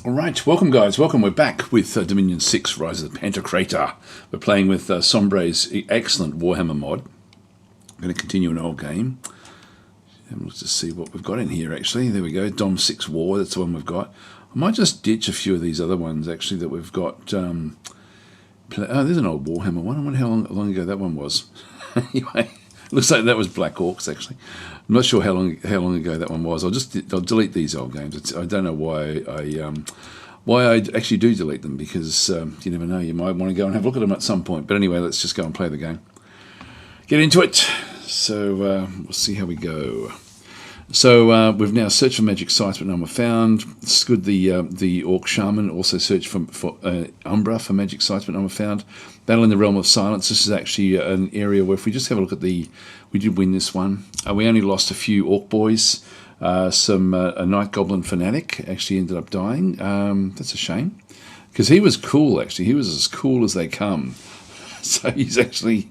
Alright, welcome guys, welcome. We're back with Dominion 6, Rise of the Pantocrator. We're playing with Sombre's excellent Warhammer mod. I'm going to continue an old game. And let's just see what we've got in here actually. There we go, Dom 6 War, that's the one we've got. I might just ditch a few of these other ones actually that we've got. Oh, there's an old Warhammer one. I wonder how long ago that one was. Anyway, looks like that was Black Orcs actually. I'm not sure how long ago that one was. I'll delete these old games. I don't know why I actually do delete them, because you never know, you might want to go and have a look at them at some point. But anyway, let's just go and play the game. Get into it. So we'll see how we go. So we've now searched for magic sites, but none were found. Scud the Orc Shaman also searched for Umbra for magic sites, but none were found. Battle in the Realm of Silence. This is actually an area where if we just have a look at we did win this one. We only lost a few Orc boys. A Night Goblin Fanatic actually ended up dying. That's a shame, because he was cool actually. He was as cool as they come. So he's actually...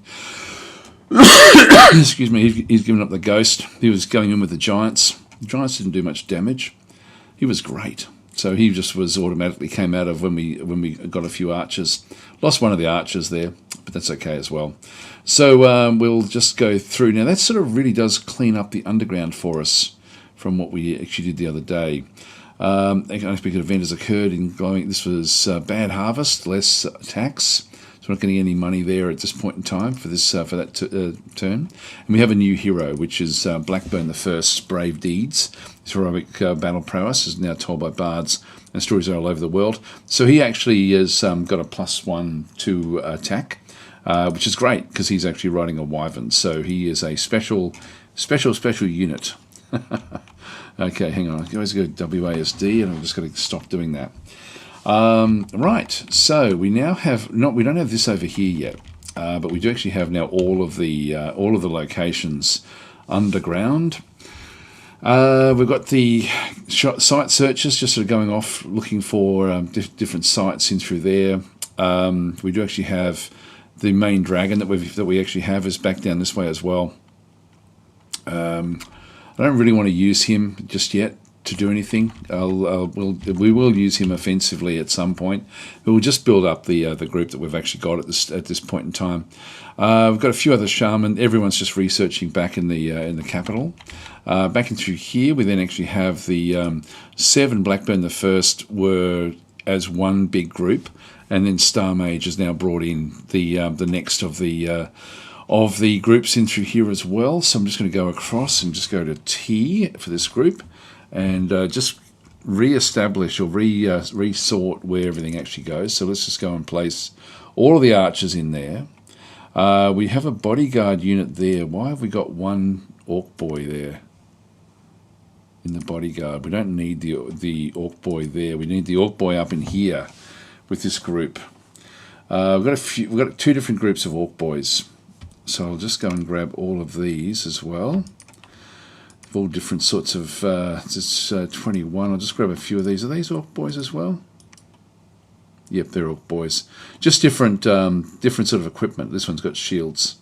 excuse me, he's given up the ghost. He was going in with the giants. The giants didn't do much damage. He was great. So he just was automatically came out of when we got a few archers. Lost one of the archers there, but that's okay as well. So we'll just go through. Now that sort of really does clean up the underground for us from what we actually did the other day. An unexpected event has occurred in glowing. This was bad harvest, less tax. So we're not getting any money there at this point in time for this for that turn. And we have a new hero, which is Blackburn the First's brave deeds. His heroic battle prowess is now told by bards and stories are all over the world. So he actually has got a +1 to attack, which is great because he's actually riding a wyvern. So he is a special unit. Okay, hang on. I always go WASD, and I've just got to stop doing that. Right, so we now have we don't have this over here yet, but we do actually have now all of the locations underground. We've got the site searches just sort of going off looking for different sites in through there. We do actually have the main dragon that we actually have is back down this way as well. I don't really want to use him just yet to do anything. We will use him offensively at some point. We'll just build up the group that we've actually got at this point in time. We've got a few other shaman. Everyone's just researching back in the capital. Back in through here, we then actually have the 7 Blackburn the First were as one big group, and then Star Mage has now brought in the next of the groups in through here as well. So I'm just going to go across and just go to T for this group. And just re-establish or resort where everything actually goes. So let's just go and place all of the archers in there. We have a bodyguard unit there. Why have we got one Orc boy there in the bodyguard? We don't need the Orc boy there. We need the Orc boy up in here with this group. We've got 2 different groups of Orc boys. So I'll just go and grab all of these as well. All different sorts of, it's 21, I'll just grab a few of these. Are these Orc boys as well? Yep, they're Orc boys. Just different sort of equipment. This one's got shields.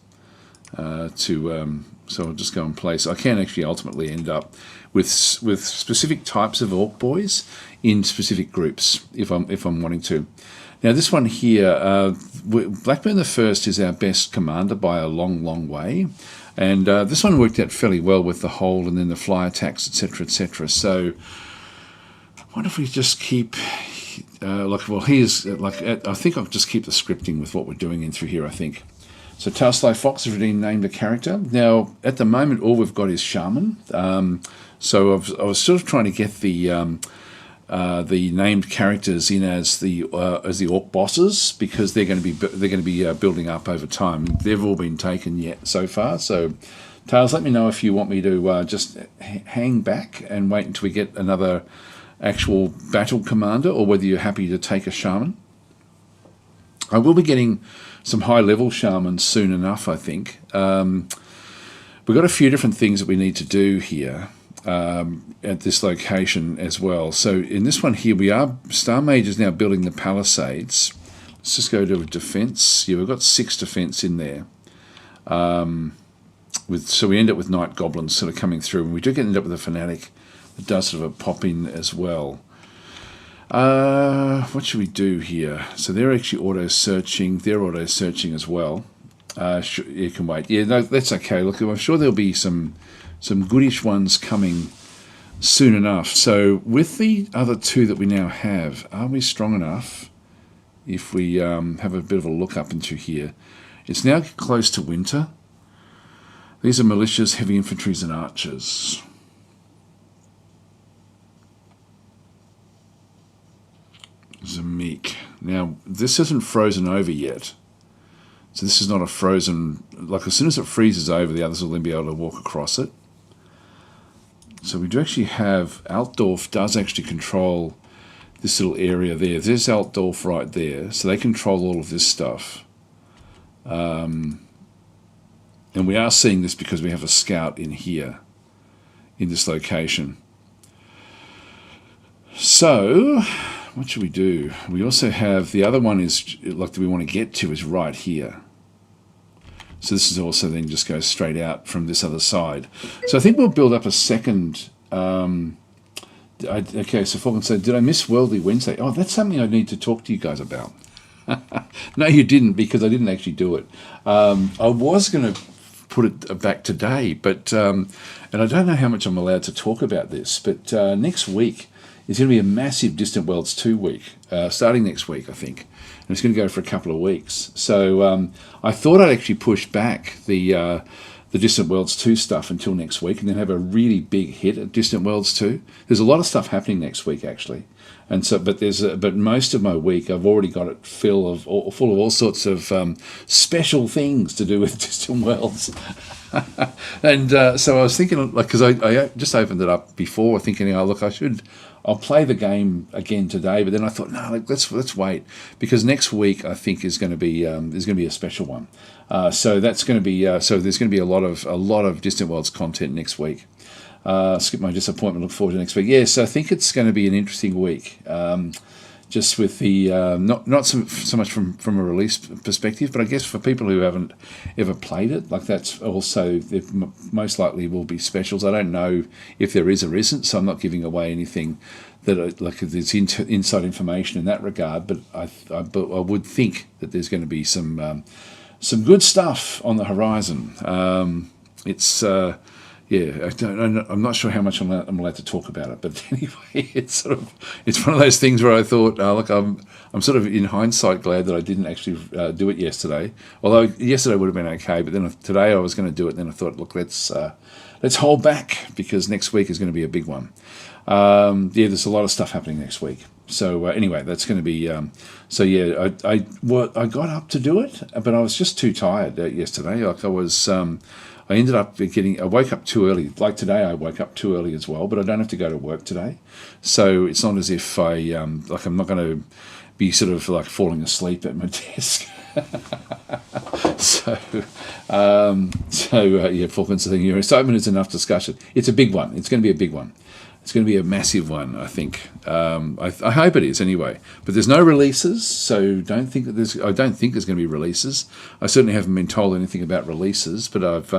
So I'll just go and place. I can actually ultimately end up with specific types of Orc boys in specific groups if I'm wanting to. Now this one here, Blackburn the First is our best commander by a long way. And this one worked out fairly well with the hold and then the fly attacks, etc., etc. So, I wonder if we just keep, I think I'll just keep the scripting with what we're doing in through here, I think. So, Tailsly Fox has already named a character. Now, at the moment, all we've got is Shaman. So, I was sort of trying to get the named characters in as the Orc bosses, because they're going to be building up over time. They've all been taken yet so far. So, Tails, let me know if you want me to just hang back and wait until we get another actual battle commander, or whether you're happy to take a shaman. I will be getting some high-level shamans soon enough, I think. We've got a few different things that we need to do here. At this location as well. So in this one here, Star Mage is now building the palisades. Let's just go to defense. Yeah, we've got 6 defense in there. So we end up with Night Goblins sort of coming through, and we do end up with a Fanatic that does sort of a pop in as well. What should we do here? So they're actually auto-searching. They're auto-searching as well. You can wait. Yeah, no, that's okay. Look, I'm sure there'll be some goodish ones coming soon enough. So with the other two that we now have, are we strong enough? If we have a bit of a look up into here, it's now close to winter. These are militias, heavy infantries, and archers. Zamik. Now, this isn't frozen over yet. So this is not a frozen... Like, as soon as it freezes over, the others will then be able to walk across it. So we do actually have... Altdorf does actually control this little area there. There's Altdorf right there. So they control all of this stuff. And we are seeing this because we have a scout in here, in this location. So... what should we do? We also have, the other one is, like, that we want to get to is right here. So this is also then just goes straight out from this other side. So I think we'll build up a second, okay, so Falcon said, did I miss Worldly Wednesday? Oh, that's something I need to talk to you guys about. No, you didn't, because I didn't actually do it. I was going to put it back today, but, and I don't know how much I'm allowed to talk about this, but next week, it's going to be a massive Distant Worlds 2 week, starting next week, I think. And it's going to go for a couple of weeks. So I thought I'd actually push back the Distant Worlds 2 stuff until next week and then have a really big hit at Distant Worlds 2. There's a lot of stuff happening next week, actually. And so, but most of my week, I've already got it full of all sorts of special things to do with Distant Worlds. And so I was thinking, like, because I just opened it up before, thinking, oh, look, I'll play the game again today, but then I thought, no, let's wait, because next week I think is going to be there's going to be a special one. So that's going to be so there's going to be a lot of Distant Worlds content next week. Skip my disappointment. Look forward to next week. Yeah, so I think it's going to be an interesting week. Just with the not so much from a release perspective, but I guess for people who haven't ever played it, like, that's also, there most likely will be specials. I don't know if there is or isn't, so I'm not giving away anything that like there's inside information in that regard. But I would think that there's going to be some good stuff on the horizon. It's yeah, I'm not sure how much I'm allowed to talk about it, but anyway, it's one of those things where I thought, look, I'm sort of in hindsight glad that I didn't actually do it yesterday. Although yesterday would have been okay, but then today I was going to do it. And then I thought, look, let's hold back, because next week is going to be a big one. Yeah, there's a lot of stuff happening next week. So anyway, that's going to be. So yeah, I got up to do it, but I was just too tired yesterday. Like, I ended up I woke up too early. Like today, I woke up too early as well, but I don't have to go to work today. So it's not as if I'm not going to be sort of like falling asleep at my desk. Yeah, Falcon's saying your excitement is enough discussion. It's a big one. It's going to be a big one. It's going to be a massive one, I think. I hope it is anyway. But there's no releases, so I don't think there's going to be releases. I certainly haven't been told anything about releases, but but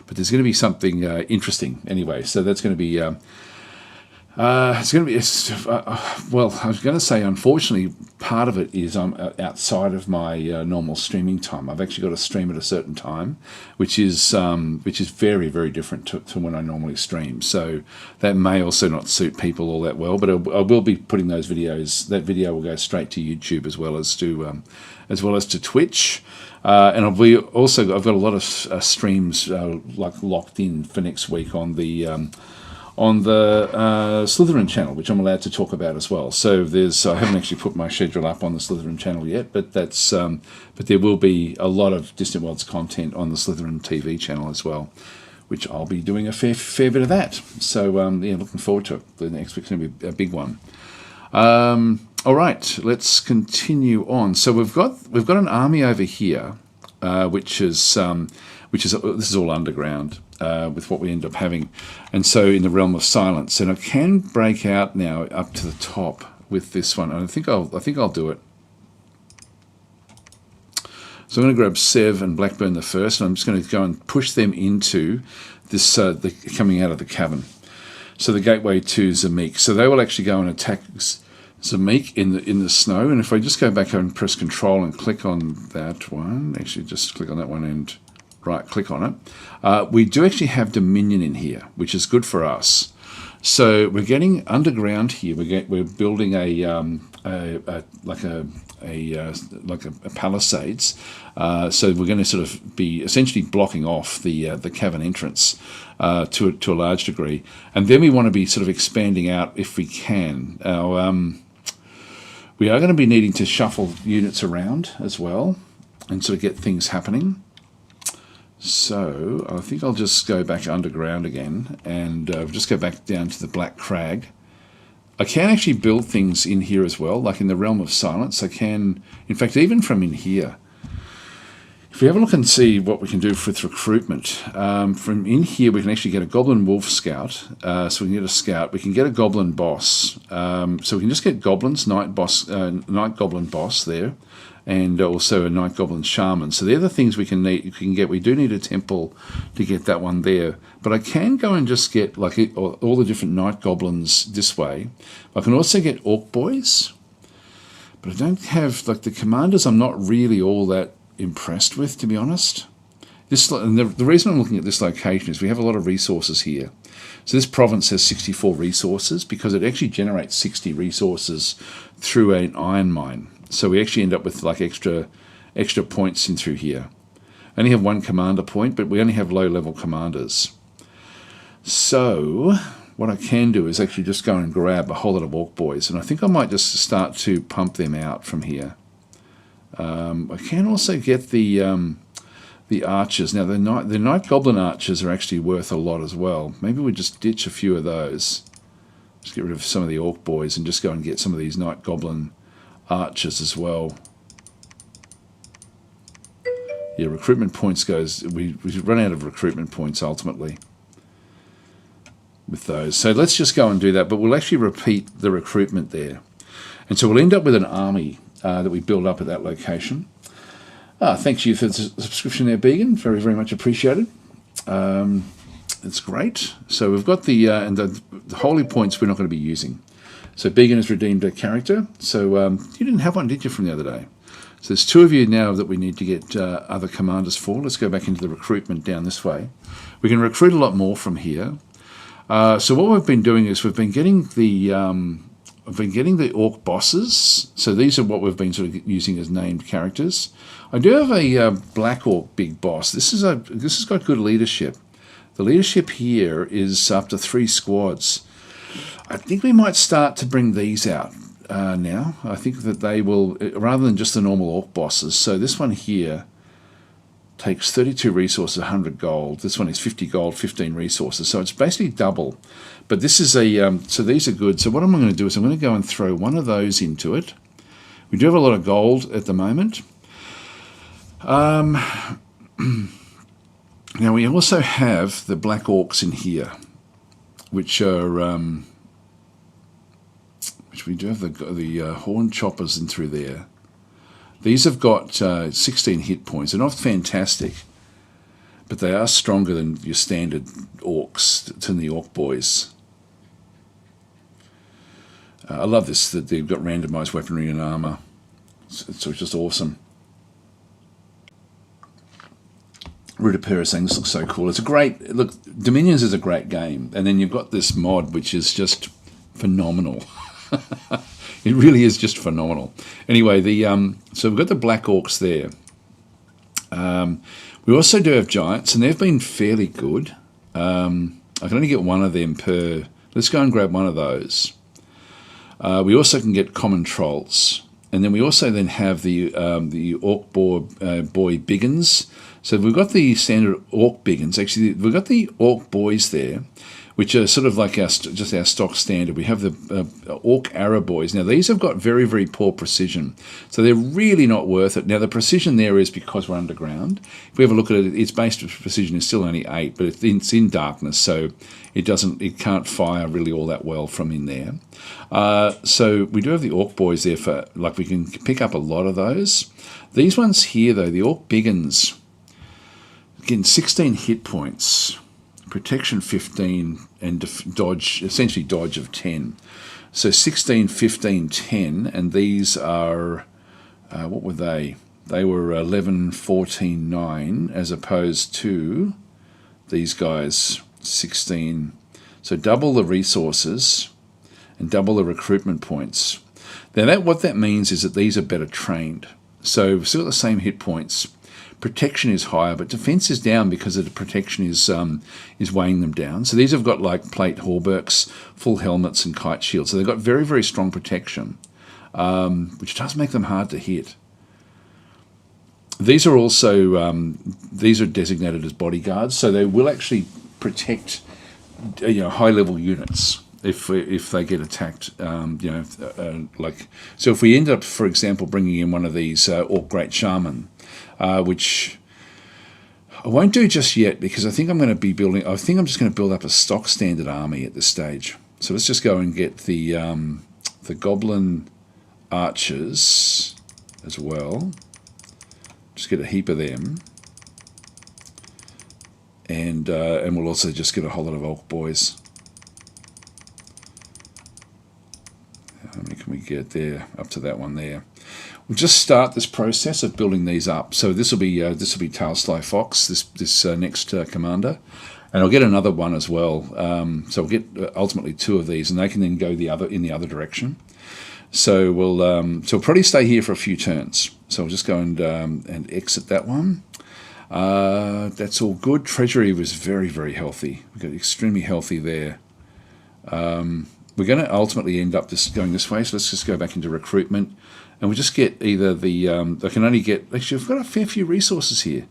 there's going to be something interesting anyway. So that's going to be. It's going to be. Well, I was going to say, unfortunately, part of it is I'm outside of my normal streaming time. I've actually got to stream at a certain time, which is very, very different to when I normally stream. So that may also not suit people all that well. But I will be putting those videos. That video will go straight to YouTube as well as to Twitch. And I've got a lot of streams like locked in for next week on the Slytherin channel, which I'm allowed to talk about as well. So I haven't actually put my schedule up on the Slytherin channel yet, but that's but there will be a lot of Distant Worlds content on the Slytherin TV channel as well, which I'll be doing a fair bit of that. So yeah, looking forward to it. The next week's going to be a big one. All right, let's continue on. So we've got an army over here, which is this is all underground. With what we end up having, and so in the realm of silence, and I can break out now up to the top with this one, and I think I'll do it. So I'm going to grab Sev and Blackburn the first, and I'm just going to go and push them into this coming out of the cavern. So the gateway to Zamik. So they will actually go and attack Zamik in the snow. And if I just go back and press Control and click on that one, actually just click on that one and right click on it, we do actually have Dominion in here, which is good for us. So we're getting underground here. We're building like a palisades. So we're going to sort of be essentially blocking off the cavern entrance to a large degree, and then we want to be sort of expanding out if we can. We are going to be needing to shuffle units around as well and sort of get things happening. So I think I'll just go back underground again and just go back down to the Black Crag. I can actually build things in here as well, like in the Realm of Silence. I can, in fact, even from in here. If we have a look and see what we can do with recruitment, from in here we can actually get a Goblin Wolf Scout, so we can get a Scout. We can get a Goblin Boss, so we can just get Goblins, Night Goblin Boss there, and also a Night Goblin Shaman. So they're the things we can get. We do need a temple to get that one there, but I can go and just get like all the different Night Goblins this way. I can also get Orc Boys, but I don't have, like, the commanders I'm not really all that impressed with, to be honest. And the reason I'm looking at this location is we have a lot of resources here. So this province has 64 resources because it actually generates 60 resources through an iron mine. So we actually end up with like extra points in through here. I only have one commander point, but we only have low-level commanders. So what I can do is actually just go and grab a whole lot of Orc Boys, and I think I might just start to pump them out from here. I can also get the archers. Now the Night Goblin archers are actually worth a lot as well. Maybe we just ditch a few of those. Just get rid of some of the Orc Boys and just go and get some of these Night Goblin archers as well. Yeah, recruitment points goes. We run out of recruitment points ultimately with those. So let's just go and do that. But we'll actually repeat the recruitment there, and so we'll end up with an army that we build up at that location. Thanks you for the subscription there, Began. Very, very much appreciated. It's great. So we've got and the holy points we're not going to be using. So Began has redeemed a character. So you didn't have one, did you, from the other day? So there's two of you now that we need to get other commanders for. Let's go back into the recruitment down this way. We can recruit a lot more from here. So what we've been doing is we've been getting the Orc bosses. So these are what we've been sort of using as named characters. I do have a Black Orc big boss. This has got good leadership. The leadership here is up to 3 squads. I think we might start to bring these out now. I think that they will, rather than just the normal Orc bosses. So this one here takes 32 resources, 100 gold. This one is 50 gold, 15 resources. So it's basically double. But this is so these are good. So what I'm going to do is I'm going to go and throw one of those into it. We do have a lot of gold at the moment. Now we also have the Black Orcs in here, which are which we do have the horn choppers in through there. These have got 16 hit points. They're not fantastic, but they are stronger than your standard Orcs, than the Orc Boys. I love this, that they've got randomized weaponry and armor. It's just awesome. Rudapera saying this looks so cool. It's a great look. Dominions is a great game, and then you've got this mod which is just phenomenal. It really is just phenomenal. Anyway, so we've got the Black Orcs there. We also do have Giants, and they've been fairly good. I can only get one of them per. Let's go and grab one of those. We also can get common trolls, and then we also then have the Orc boy biggins. So we've got the standard Orc biggins. Actually, we've got the Orc boys there, which are sort of like just our stock standard. We have the Orc Arrow boys. Now, these have got very, very poor precision, so they're really not worth it. Now, the precision there is because we're underground. If we have a look at it, its base precision is still only 8, but it's in darkness, so it can't fire really all that well from in there. So we do have the Orc boys there for, like, we can pick up a lot of those. These ones here, though, the Orc biggins, again, 16 hit points. Protection 15 and dodge, essentially dodge of 10. So 16, 15, 10, and these are, what were they? They were 11, 14, 9, as opposed to these guys, 16. So double the resources and double the recruitment points. Now what that means is that these are better trained. So we've still got the same hit points. Protection is higher, but defense is down because of the protection is weighing them down. So these have got like plate hauberks, full helmets, and kite shields. So they've got very, very strong protection, which does make them hard to hit. These are also these are designated as bodyguards, so they will actually protect high-level units if they get attacked. Like so, if we end up, for example, bringing in one of these Orc Great Shaman, which I won't do just yet because I think I'm going to be building. I think I'm just going to build up a stock standard army at this stage. So let's just go and get the Goblin archers as well. Just get a heap of them, and we'll also just get a whole lot of Orc boys. How many can we get there? Up to that one there. We'll just start this process of building these up. So this will be Tailsly Fox, this next commander, and I'll get another one as well. So we'll get ultimately 2 of these, and they can then go in the other direction. So we'll probably stay here for a few turns. So I'll just go and exit that one. That's all good. Treasury was very, very healthy. We got extremely healthy there. We're going to ultimately end up going this way. So let's just go back into recruitment, and we'll just get either the. I can only get. Actually, I've got a fair few resources here.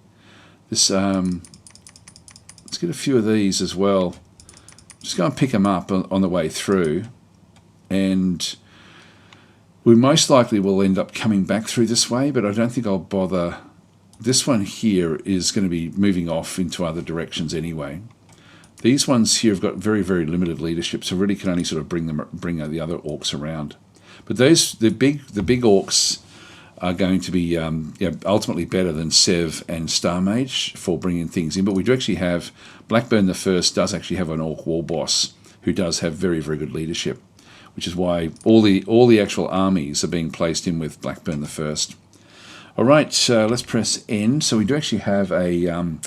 This. Let's get a few of these as well. Just go and pick them up on the way through, and we most likely will end up coming back through this way, but I don't think I'll bother. This one here is going to be moving off into other directions anyway. These ones here have got very, very limited leadership, so really can only sort of bring the other orcs around. But the big orcs are going to be ultimately better than Sev and Star Mage for bringing things in. But we do actually have Blackburn the First does actually have an orc war boss who does have very, very good leadership, which is why all the actual armies are being placed in with Blackburn the First. All right, let's press N. So we do actually have a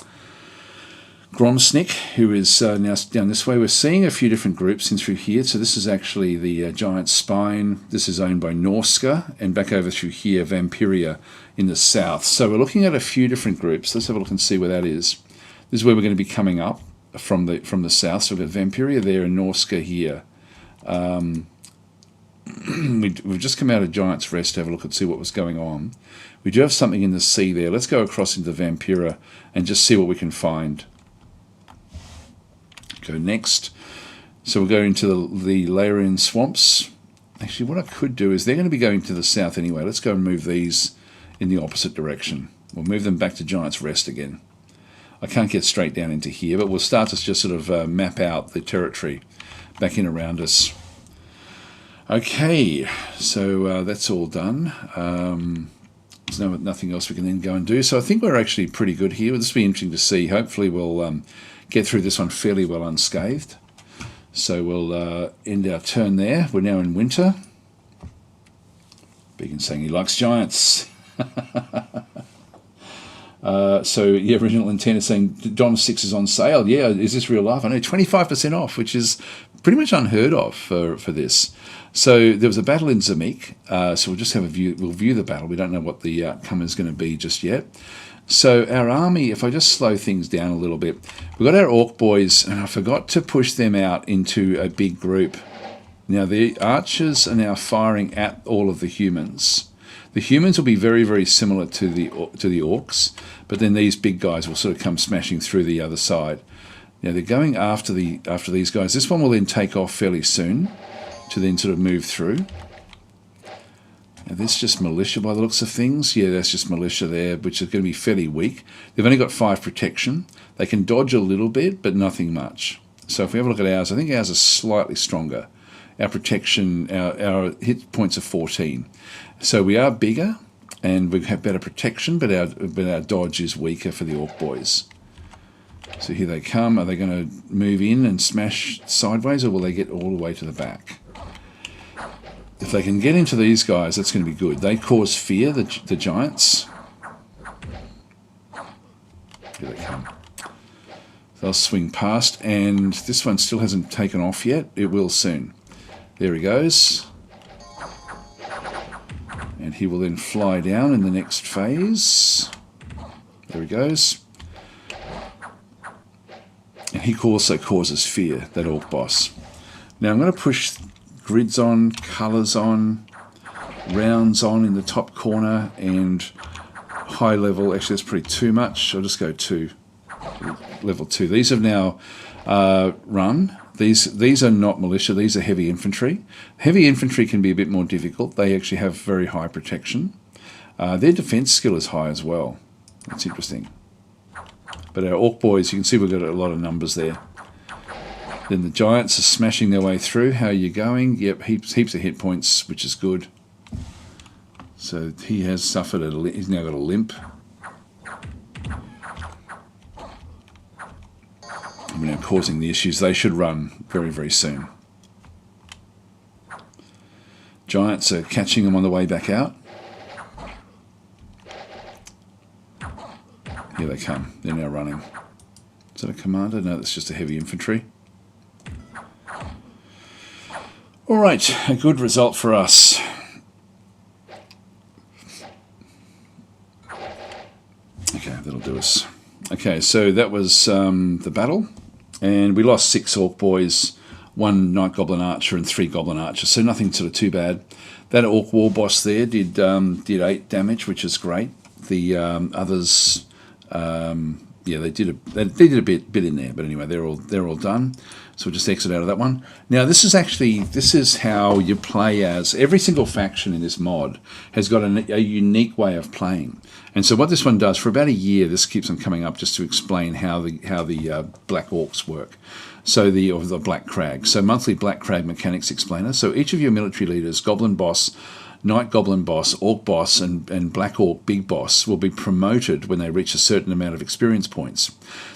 Gromsnick, who is now down this way. We're seeing a few different groups in through here. So this is actually the Giant Spine. This is owned by Norska, and back over through here, Vampiria in the south. So we're looking at a few different groups. Let's have a look and see where that is. This is where we're going to be coming up from the south. So we've got Vampiria there and Norska here. We've just come out of Giant's Rest to have a look and see what was going on. We do have something in the sea there. Let's go across into Vampira and just see what we can find. Go next. So we'll go into the Larian Swamps. Actually, what I could do is they're going to be going to the south anyway. Let's go and move these in the opposite direction. We'll move them back to Giant's Rest again. I can't get straight down into here, but we'll start to just sort of map out the territory back in around us. Okay, so that's all done. There's nothing else we can then go and do. So I think we're actually pretty good here. This will be interesting to see. Hopefully we'll get through this one fairly well unscathed. So we'll end our turn there. We're now in winter. Beacon saying he likes giants. So yeah, original intent is saying Dom 6 is on sale. Yeah, is this real life? I know, 25% off, which is pretty much unheard of for this. So there was a battle in Zamik. So we'll just have a view. We'll view the battle. We don't know what the outcome is going to be just yet. So our army, if I just slow things down a little bit, we've got our Orc boys, and I forgot to push them out into a big group. Now the archers are now firing at all of the humans. The humans will be very, very similar to the orcs, but then these big guys will sort of come smashing through the other side. Now they're going after these guys. This one will then take off fairly soon to then sort of move through. Now this is just militia by the looks of things. Yeah, that's just militia there, which is going to be fairly weak. They've only got 5 protection. They can dodge a little bit, but nothing much. So if we have a look at ours, I think ours is slightly stronger. Our protection, our hit points are 14. So we are bigger, and we have better protection, but our dodge is weaker for the Orc boys. So here they come. Are they going to move in and smash sideways, or will they get all the way to the back? if they can get into these guys, that's going to be good. They cause fear, the giants. Here they come. They'll swing past, and this one still hasn't taken off yet. It will soon. There he goes. And he will then fly down in the next phase. There he goes. And he also causes fear, that orc boss. Now I'm going to push grids on, colours on, rounds on in the top corner, and high level. Actually, that's probably too much. I'll just go 2. Level 2. These have now run. These are not militia. These are heavy infantry. Heavy infantry can be a bit more difficult. They actually have very high protection. Their defence skill is high as well. That's interesting. But our orc boys, you can see we've got a lot of numbers there. Then the giants are smashing their way through. How are you going? Yep, heaps of hit points, which is good. So he has suffered he's now got a limp. We're now causing the issues. They should run very, very soon. Giants are catching them on the way back out. Here they come. They're now running. Is that a commander? No, that's just a heavy infantry. All right, a good result for us. Okay, that'll do us. Okay, so that was the battle. And we lost 6 orc boys, 1 night goblin archer and 3 goblin archers, so nothing sort of too bad. That orc war boss there did 8 damage, which is great. The others, yeah, they did a bit in there, but anyway, they're all done. So we'll just exit out of that one. Now this is how you play as every single faction in this mod has got a unique way of playing. And so what this one does for about a year, this keeps on coming up just to explain how the Black Orcs work. So the Black Crag. So monthly Black Crag mechanics explainer. So each of your military leaders, Goblin Boss, Night Goblin Boss, Orc Boss, and Black Orc Big Boss will be promoted when they reach a certain amount of experience points.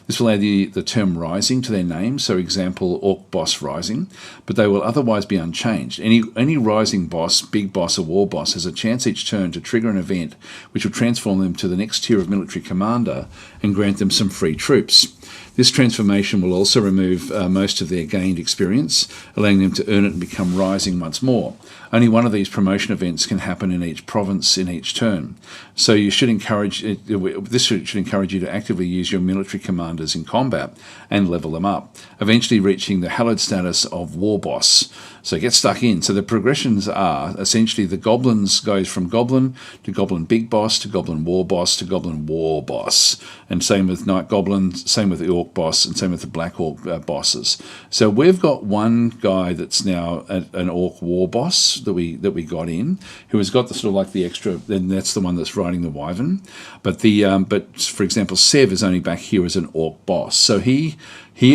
This will add the term Rising to their name, so example Orc Boss Rising, but they will otherwise be unchanged. Any Rising Boss, Big Boss, or War Boss has a chance each turn to trigger an event which will transform them to the next tier of military commander and grant them some free troops. This transformation will also remove most of their gained experience, allowing them to earn it and become Rising once more. Only one of these promotion events can happen in each province in each turn. So you should encourage this should encourage you to actively use your military commanders in combat and level them up, eventually reaching the hallowed status of War Boss. So get stuck in. So the progressions are essentially the goblins goes from Goblin to Goblin Big Boss to Goblin War Boss to Goblin War Boss, and same with Night Goblin, same with the Orc Boss, and same with the Black Orc bosses. So we've got one guy that's now an Orc War Boss that we got in, who has got the sort of like the extra. Then that's the one that's riding the Wyvern. But but for example, Sev is only back here as an Orc Boss. So he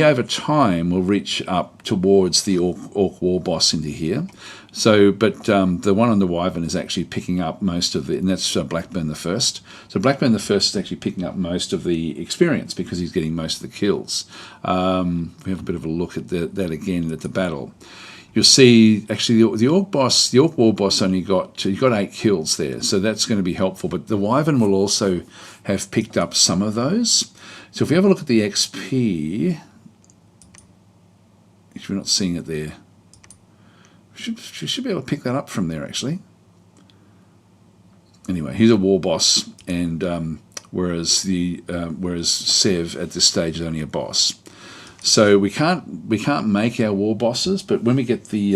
over time will reach up towards the Orc War Boss into here. So, but the one on the Wyvern is actually picking up most of it, and that's Blackburn the First. So Blackburn the First is actually picking up most of the experience because he's getting most of the kills. We have a bit of a look at that again at the battle. You'll see actually the Orc Boss, the Orc War Boss only got 8 kills there, so that's going to be helpful. But the Wyvern will also have picked up some of those. So if we have a look at the XP, if we're not seeing it there, we should be able to pick that up from there actually. Anyway, he's a War Boss, and whereas Sev at this stage is only a boss. So we can't make our war bosses, but when we get the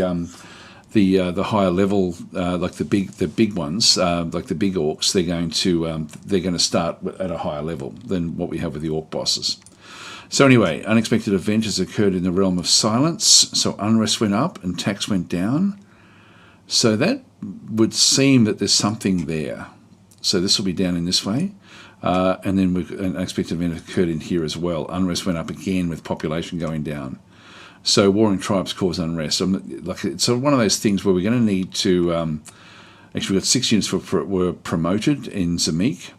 higher level, like the big ones, like the big orcs, they're going to start at a higher level than what we have with the orc bosses. So anyway, unexpected event has occurred in the realm of silence. So unrest went up and tax went down. So that would seem that there's something there. So this will be down in this way. And then an unexpected event occurred in here as well. Unrest went up again with population going down. So warring tribes cause unrest. It's sort of one of those things where we're going to need to... actually, we've got 6 units were promoted in Zamik.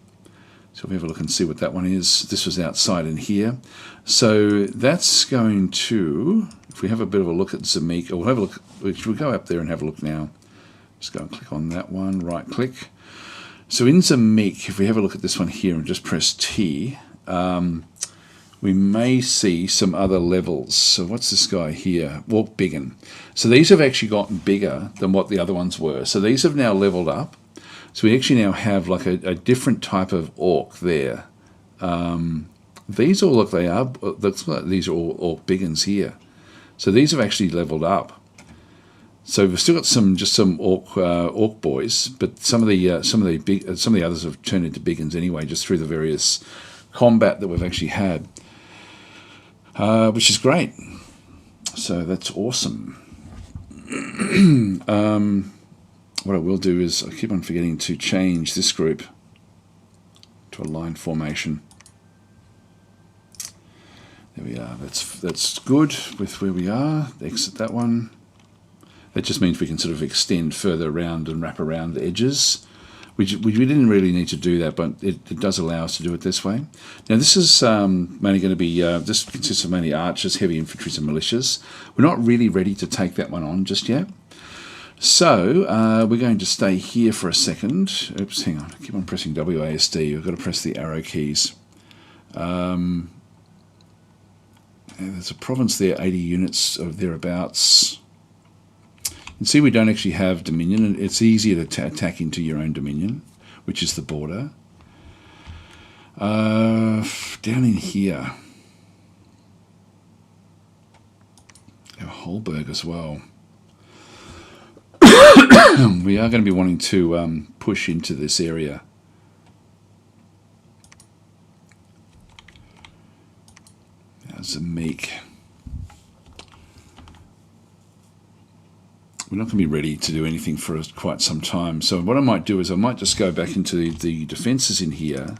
So if we have a look and see what that one is. This was outside in here. So that's going to... If we have a bit of a look at Zamik... Or we'll have a look... Should we go up there and have a look now? Just go and click on that one, right click. So in Zamik, if we have a look at this one here and just press T, we may see some other levels. So what's this guy here? Orc Biggin. So these have actually gotten bigger than what the other ones were. So these have now leveled up. So we actually now have like a different type of orc there. These all look like these are all Orc Biggins here. So these have actually leveled up. So we've still got some orc boys, but some of the others have turned into biggins anyway, just through the various combat that we've actually had, which is great. So that's awesome. What I will do is I keep on forgetting to change this group to a line formation. There we are. That's good with where we are. Exit that one. That just means we can sort of extend further around and wrap around the edges. We didn't really need to do that, but it does allow us to do it this way. Now this is mainly going to be, this consists of mainly archers, heavy infantry and militias. We're not really ready to take that one on just yet. So we're going to stay here for a second. Oops, hang on, I keep on pressing WASD. We've got to press the arrow keys. There's a province there, 80 units of thereabouts. You can see we don't actually have dominion, and it's easier to attack into your own dominion, which is the border. Down in here, we have Holberg as well. We are going to be wanting to push into this area. There's Zamik. We're not going to be ready to do anything for quite some time. So what I might do is I might just go back into the defences in here,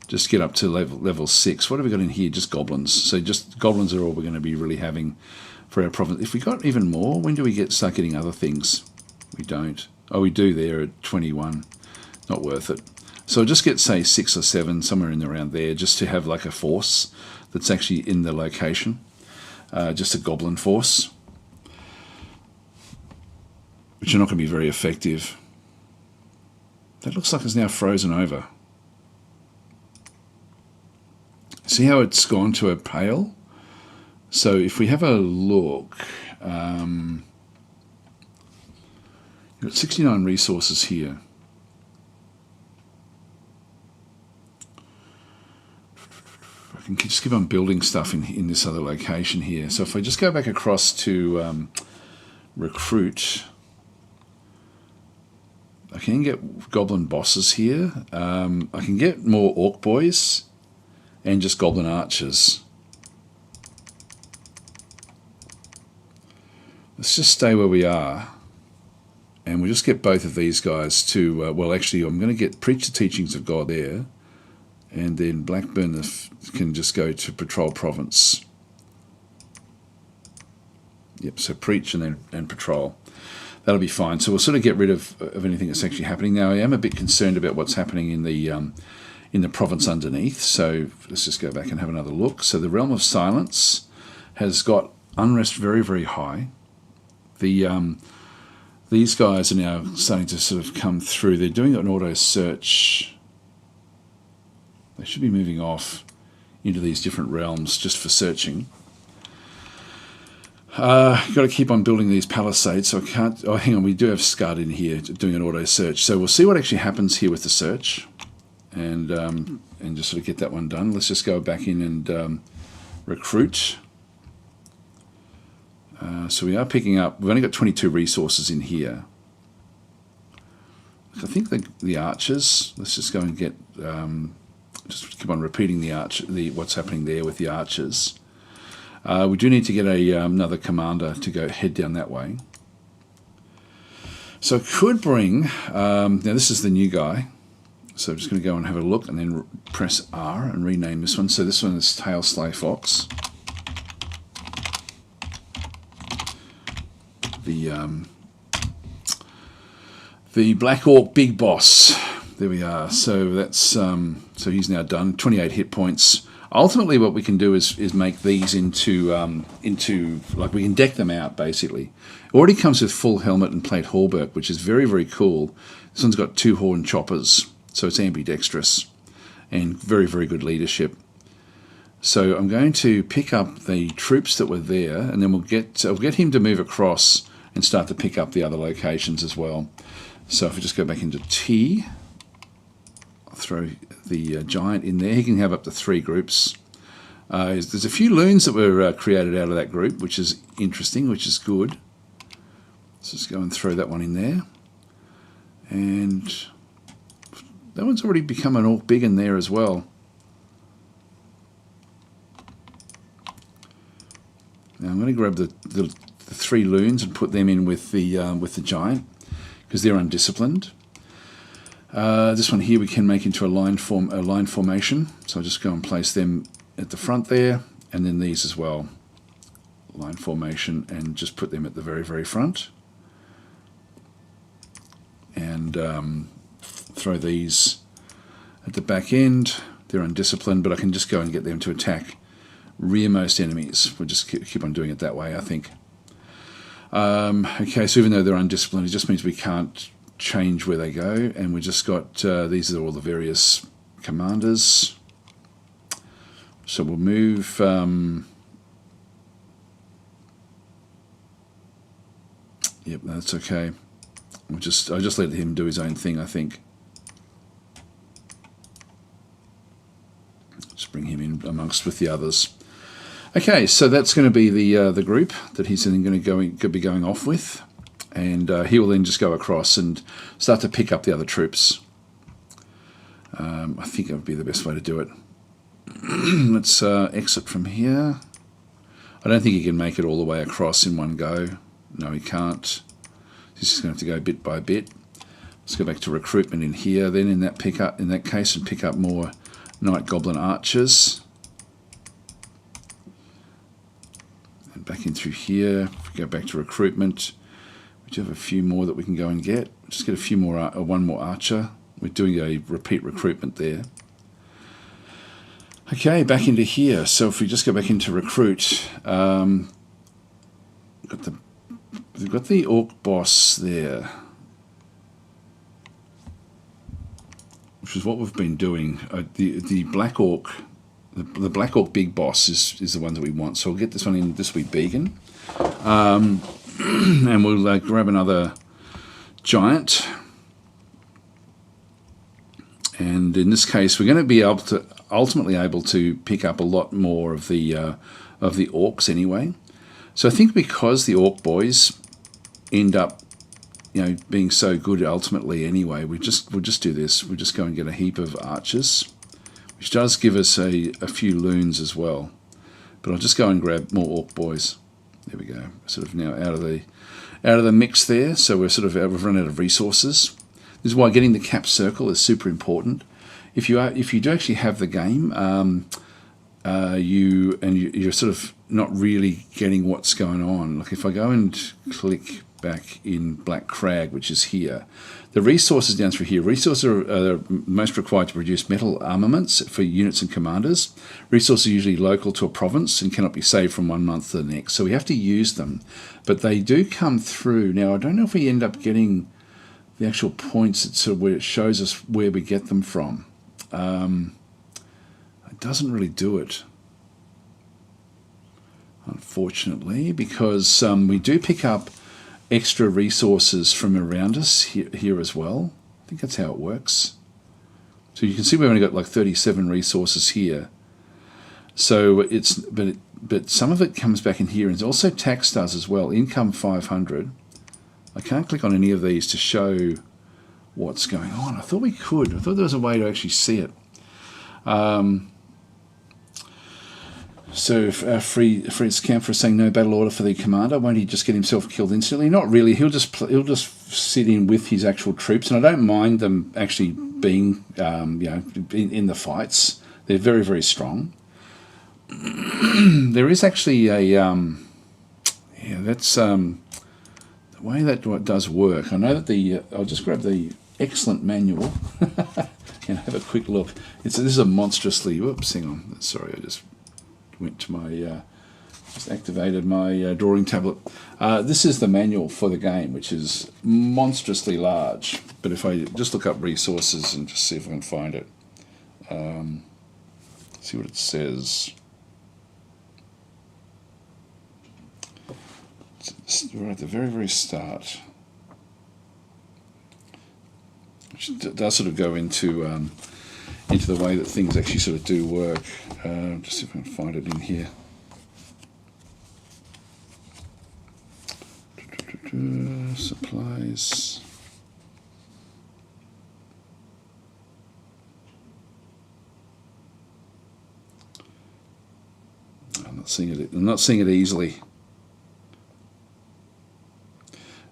just get up to level 6. What have we got in here? Just goblins. So just goblins are all we're going to be really having for our province. If we got even more, when do we start getting other things? We don't. Oh, we do there at 21. Not worth it. So I'll just get, say, 6 or 7, somewhere in around there, just to have like a force that's actually in the location. Just a goblin force, which are not going to be very effective. That looks like it's now frozen over. See how it's gone to a pale? So if we have a look, you've got 69 resources here. I can just keep on building stuff in this other location here. So if I just go back across to recruit, I can get goblin bosses here. I can get more orc boys and just goblin archers. Let's just stay where we are, and we'll just get both of these guys to, well actually I'm going to get Preach the Teachings of God there, and then Blackburn can just go to Patrol Province. Yep, so Preach and Patrol. That'll be fine. So we'll sort of get rid of anything that's actually happening. Now I am a bit concerned about what's happening in the province underneath. So let's just go back and have another look. So the Realm of Silence has got unrest very, very high. These guys are now starting to sort of come through. They're doing an auto search. They should be moving off into these different realms just for searching. Got to keep on building these palisades, so I can't. Oh, hang on, we do have Scud in here doing an auto search, so we'll see what actually happens here with the search, and just sort of get that one done. Let's just go back in and recruit. So we are picking up. We've only got 22 resources in here. I think the archers. Let's just go and get. Just keep on repeating what's happening there with the archers. We do need to get another commander to head down that way. So I could bring, now this is the new guy, so I'm just going to go and have a look and then press R and rename this one. So this one is Tail Slay Fox. The Black Orc Big Boss. There we are. So that's so he's now done. 28 hit points. Ultimately, what we can do is make these into like we can deck them out basically. It already comes with full helmet and plate hauberk, which is very, very cool. This one's got 2 horn choppers, so it's ambidextrous and very, very good leadership. So I'm going to pick up the troops that were there, and then we'll get him to move across and start to pick up the other locations as well. So if we just go back into T, I'll throw the giant in there. He can have up to 3 groups. There's a few loons that were created out of that group, which is interesting, which is good. Let's just go and throw that one in there. And that one's already become an orc big in there as well. Now I'm going to grab the 3 loons and put them in with the giant, because they're undisciplined. This one here we can make into a line formation. So I'll just go and place them at the front there, and then these as well. Line formation, and just put them at the very, very front. And throw these at the back end. They're undisciplined, but I can just go and get them to attack rearmost enemies. We'll just keep on doing it that way, I think. Okay, so even though they're undisciplined, it just means we can't change where they go, and we just got these are all the various commanders. So we'll move yep, that's okay. I just let him do his own thing, I think. Just bring him in amongst with the others. Okay, so that's going to be the group that he's then going to be going off with, and he will then just go across and start to pick up the other troops. I think that would be the best way to do it. Let's exit from here. I don't think he can make it all the way across in one go. No, he can't. He's just going to have to go bit by bit. Let's go back to recruitment in here. Then in that case, and pick up more Night Goblin archers. And back in through here. If we go back to recruitment, we do have a few more that we can go and get. Just get a few more, one more archer. We're doing a repeat recruitment there. Okay, back into here. So if we just go back into recruit, we've got the orc boss there, which is what we've been doing. The black orc, the black orc big boss is the one that we want. So we'll get this one in this week, Began, and we'll grab another giant. And in this case, we're going to be ultimately able to pick up a lot more of the orcs anyway. So I think because the orc boys end up, being so good ultimately anyway, we'll just do this. We'll just go and get a heap of archers, which does give us a few loons as well. But I'll just go and grab more orc boys. There we go. Sort of now out of the mix there. So we've run out of resources. This is why getting the cap circle is super important. If you do actually have the game, you're sort of not really getting what's going on. Like if I go and click back in Black Crag, which is here, the resources down through here. Resources are most required to produce metal armaments for units and commanders. Resources are usually local to a province and cannot be saved from one month to the next. So we have to use them, but they do come through. Now I don't know if we end up getting the actual points where it shows us where we get them from. It doesn't really do it, unfortunately, because we do pick up extra resources from around us here as well. I think that's how it works. So you can see we've only got like 37 resources here. So but some of it comes back in here, and it's also tax does as well. Income 500. I can't click on any of these to show what's going on. I thought we could. I thought there was a way to actually see it. So if Fritz Camphor is saying no battle order for the commander, won't he just get himself killed instantly? Not really. He'll just sit in with his actual troops, and I don't mind them actually being in the fights. They're very, very strong. There is actually a that's the way that does work. I know that I'll just grab the excellent manual. can have a quick look. This is a monstrously. Whoops, hang on. Sorry, I just went to my. Just activated my drawing tablet. This is the manual for the game, which is monstrously large. But if I just look up resources and just see if I can find it, see what it says. We're at the very, very start. Which does sort of go into the way that things actually sort of do work. Just see if I can find it in here. Supplies. I'm not seeing it easily.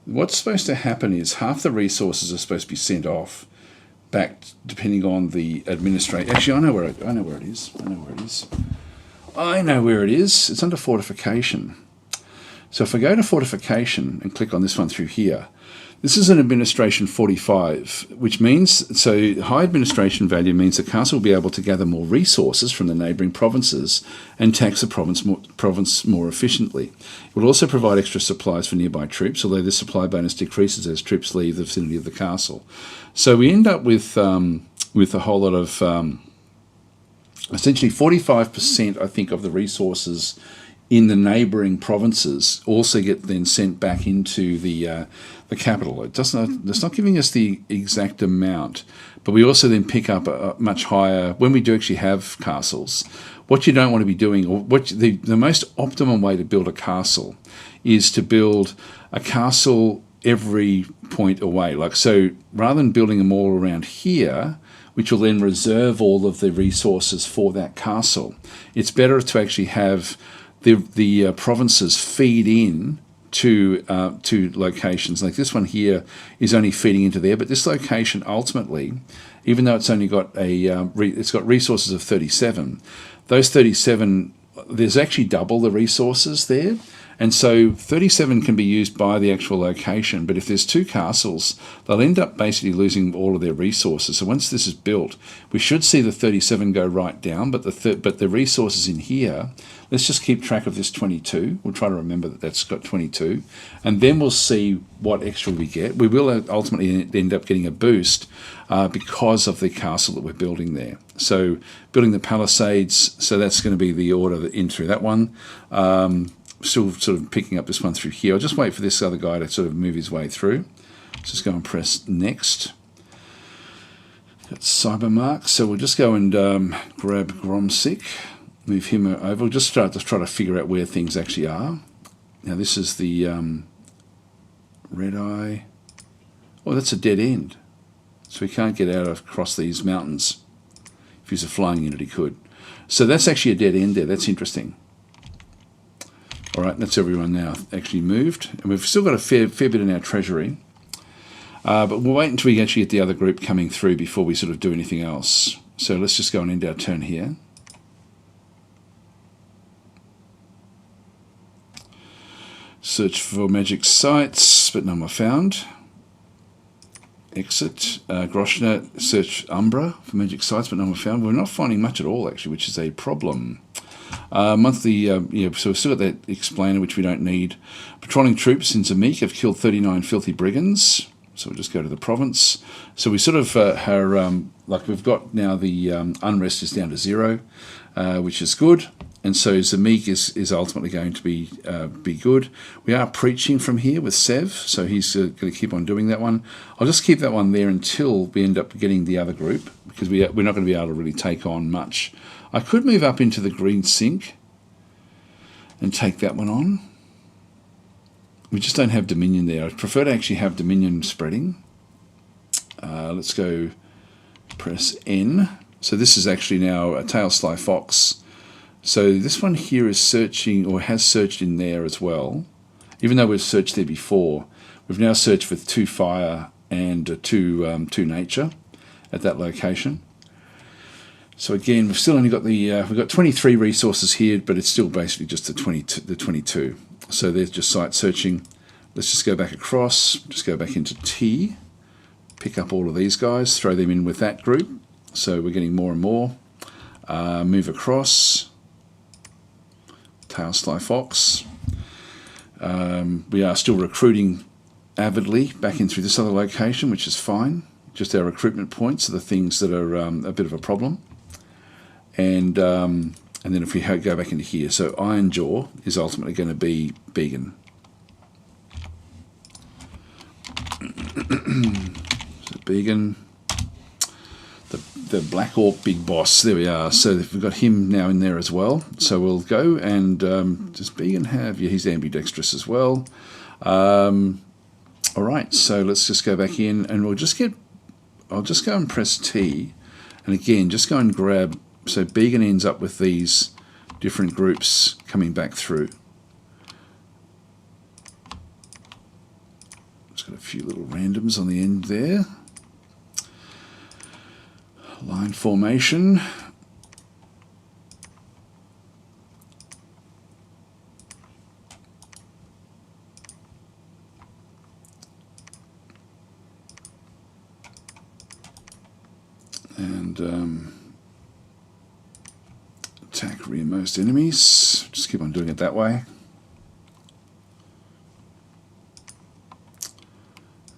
What's supposed to happen is half the resources are supposed to be sent off back, depending on the administration. Actually, I know where it is. I know where it is. It's under fortification. So if I go to fortification and click on this one through here, this is an administration 45, which means, so high administration value means the castle will be able to gather more resources from the neighbouring provinces and tax the province more efficiently. It will also provide extra supplies for nearby troops, although this supply bonus decreases as troops leave the vicinity of the castle. So we end up with a whole lot of, essentially 45%, I think, of the resources in the neighbouring provinces also get then sent back into the capital. It's not giving us the exact amount, but we also then pick up a much higher, when we do actually have castles, what you don't want to be doing, or what the most optimum way to build a castle is to build a castle every point away. Like, so rather than building them all around here, which will then reserve all of the resources for that castle, it's better to actually have the provinces feed in to locations. Like this one here is only feeding into there, but this location ultimately, even though it's only got it's got resources of 37, those 37, there's actually double the resources there. And so 37 can be used by the actual location, but if there's two castles, they'll end up basically losing all of their resources. So once this is built, we should see the 37 go right down, but the resources in here, let's just keep track of this 22. We'll try to remember that that's got 22, and then we'll see what extra we get. We will ultimately end up getting a boost because of the castle that we're building there. So building the palisades, so that's going to be the order that in through that one. Still sort of picking up this one through here. I'll just wait for this other guy to sort of move his way through. Let's just go and press next. Got Cybermark, so we'll just go and grab Gromsik, move him over. We'll just try to figure out where things actually are. Now this is the Red Eye. Oh, that's a dead end. So we can't get out across these mountains. If he's a flying unit, he could. So that's actually a dead end there. That's interesting. All right, that's everyone now actually moved. And we've still got a fair bit in our treasury. But we'll wait until we actually get the other group coming through before we sort of do anything else. So let's just go and end our turn here. Search for magic sites, but none were found. Exit. Groshna, search Umbra for magic sites, but none were found. We're not finding much at all, actually, which is a problem. Monthly, so we've still got that explainer, which we don't need. Patrolling troops in Zamik have killed 39 filthy brigands. So we'll just go to the province. So we sort of like we've got now the unrest is down to 0, which is good. And so Zamik is ultimately going to be good. We are preaching from here with Sev, so he's going to keep on doing that one. I'll just keep that one there until we end up getting the other group, because we're not going to be able to really take on much. I could move up into the green sink and take that one on. We just don't have Dominion there. I prefer to actually have Dominion spreading. Let's go press N. So this is actually now a Tail Sly Fox. So this one here is searching, or has searched in there as well. Even though we've searched there before, we've now searched with 2 fire and 2 nature at that location. So again, we've still only got we've got 23 resources here, but it's still basically just the 22. So there's just site searching. Let's just go back across, just go back into T, pick up all of these guys, throw them in with that group. So we're getting more and more. Move across. Tail Sly Fox. We are still recruiting avidly back in through this other location, which is fine. Just our recruitment points are the things that are a bit of a problem. And then if we go back into here, so Iron Jaw is ultimately going to be Began. So Began, the Black Orc big boss, there we are. So we've got him now in there as well. So we'll go and, does Began have, yeah, he's ambidextrous as well. All right, so let's just go back in and we'll just get, I'll just go and press T. And again, just go and grab, so Began ends up with these different groups coming back through. Just got a few little randoms on the end there. Line formation. And attack rearmost enemies. Just keep on doing it that way.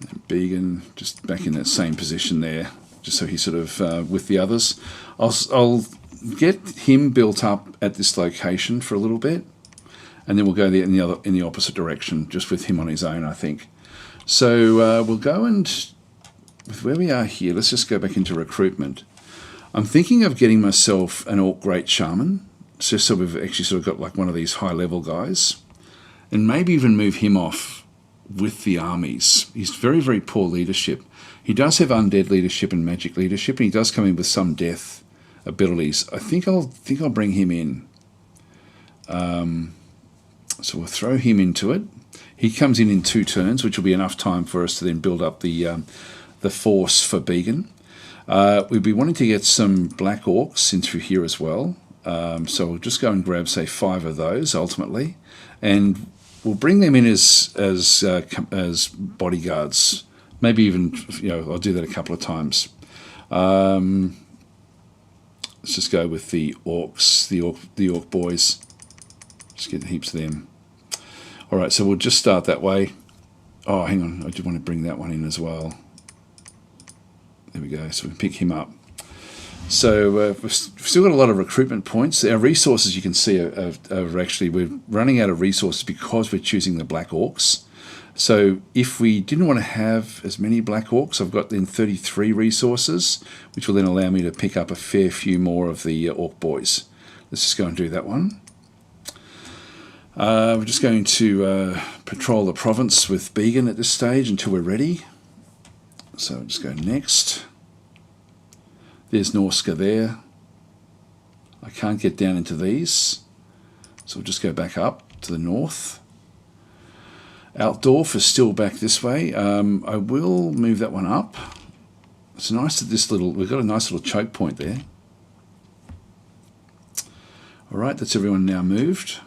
And Began just back in that same position there, just so he's sort of with the others. I'll get him built up at this location for a little bit, and then we'll go in the opposite direction, just with him on his own, I think. So we'll go and with where we are here, let's just go back into recruitment. I'm thinking of getting myself an Orc Great Shaman, just so we've actually sort of got like one of these high-level guys, and maybe even move him off with the armies. He's very, very poor leadership. He does have undead leadership and magic leadership, and he does come in with some death abilities. I think I'll bring him in. So we'll throw him into it. He comes in 2 turns, which will be enough time for us to then build up the force for Began. We'd be wanting to get some Black Orcs in through here as well. So we'll just go and grab, say, 5 of those ultimately, and we'll bring them in as bodyguards. Maybe even, I'll do that a couple of times. Let's just go with the Orcs, the Orc boys. Just get heaps of them. All right, so we'll just start that way. Oh, hang on, I do want to bring that one in as well. There we go, so we can pick him up. So we've still got a lot of recruitment points. Our resources, you can see, are actually, we're running out of resources because we're choosing the Black Orcs. So if we didn't want to have as many Black Orcs, I've got then 33 resources, which will then allow me to pick up a fair few more of the Orc boys. Let's just go and do that one. We're just going to patrol the province with Began at this stage until we're ready. So I'll just go next. There's Norska there. I can't get down into these, so we'll just go back up to the north. Altdorf is still back this way. I will move that one up. It's nice that we've got a nice little choke point there. All right, that's everyone now moved.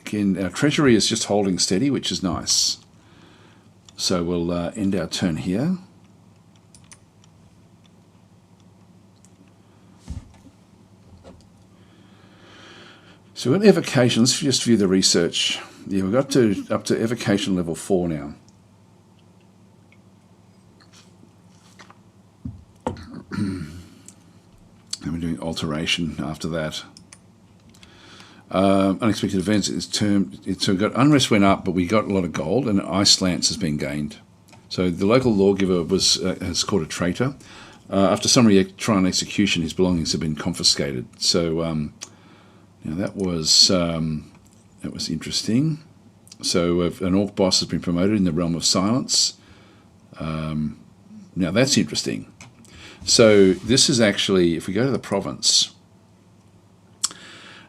Again, our treasury is just holding steady, which is nice. So we'll end our turn here. So we've got evocation. Let's just view the research. Yeah, we've got up to evocation level 4 now. And we're doing alteration after that. Unexpected events. So we got unrest went up, but we got a lot of gold, and ice lance has been gained. So the local lawgiver has caught a traitor. After summary trial and execution, his belongings have been confiscated. So that was interesting. So an Orc boss has been promoted in the realm of silence. Now that's interesting. So this is actually, if we go to the province,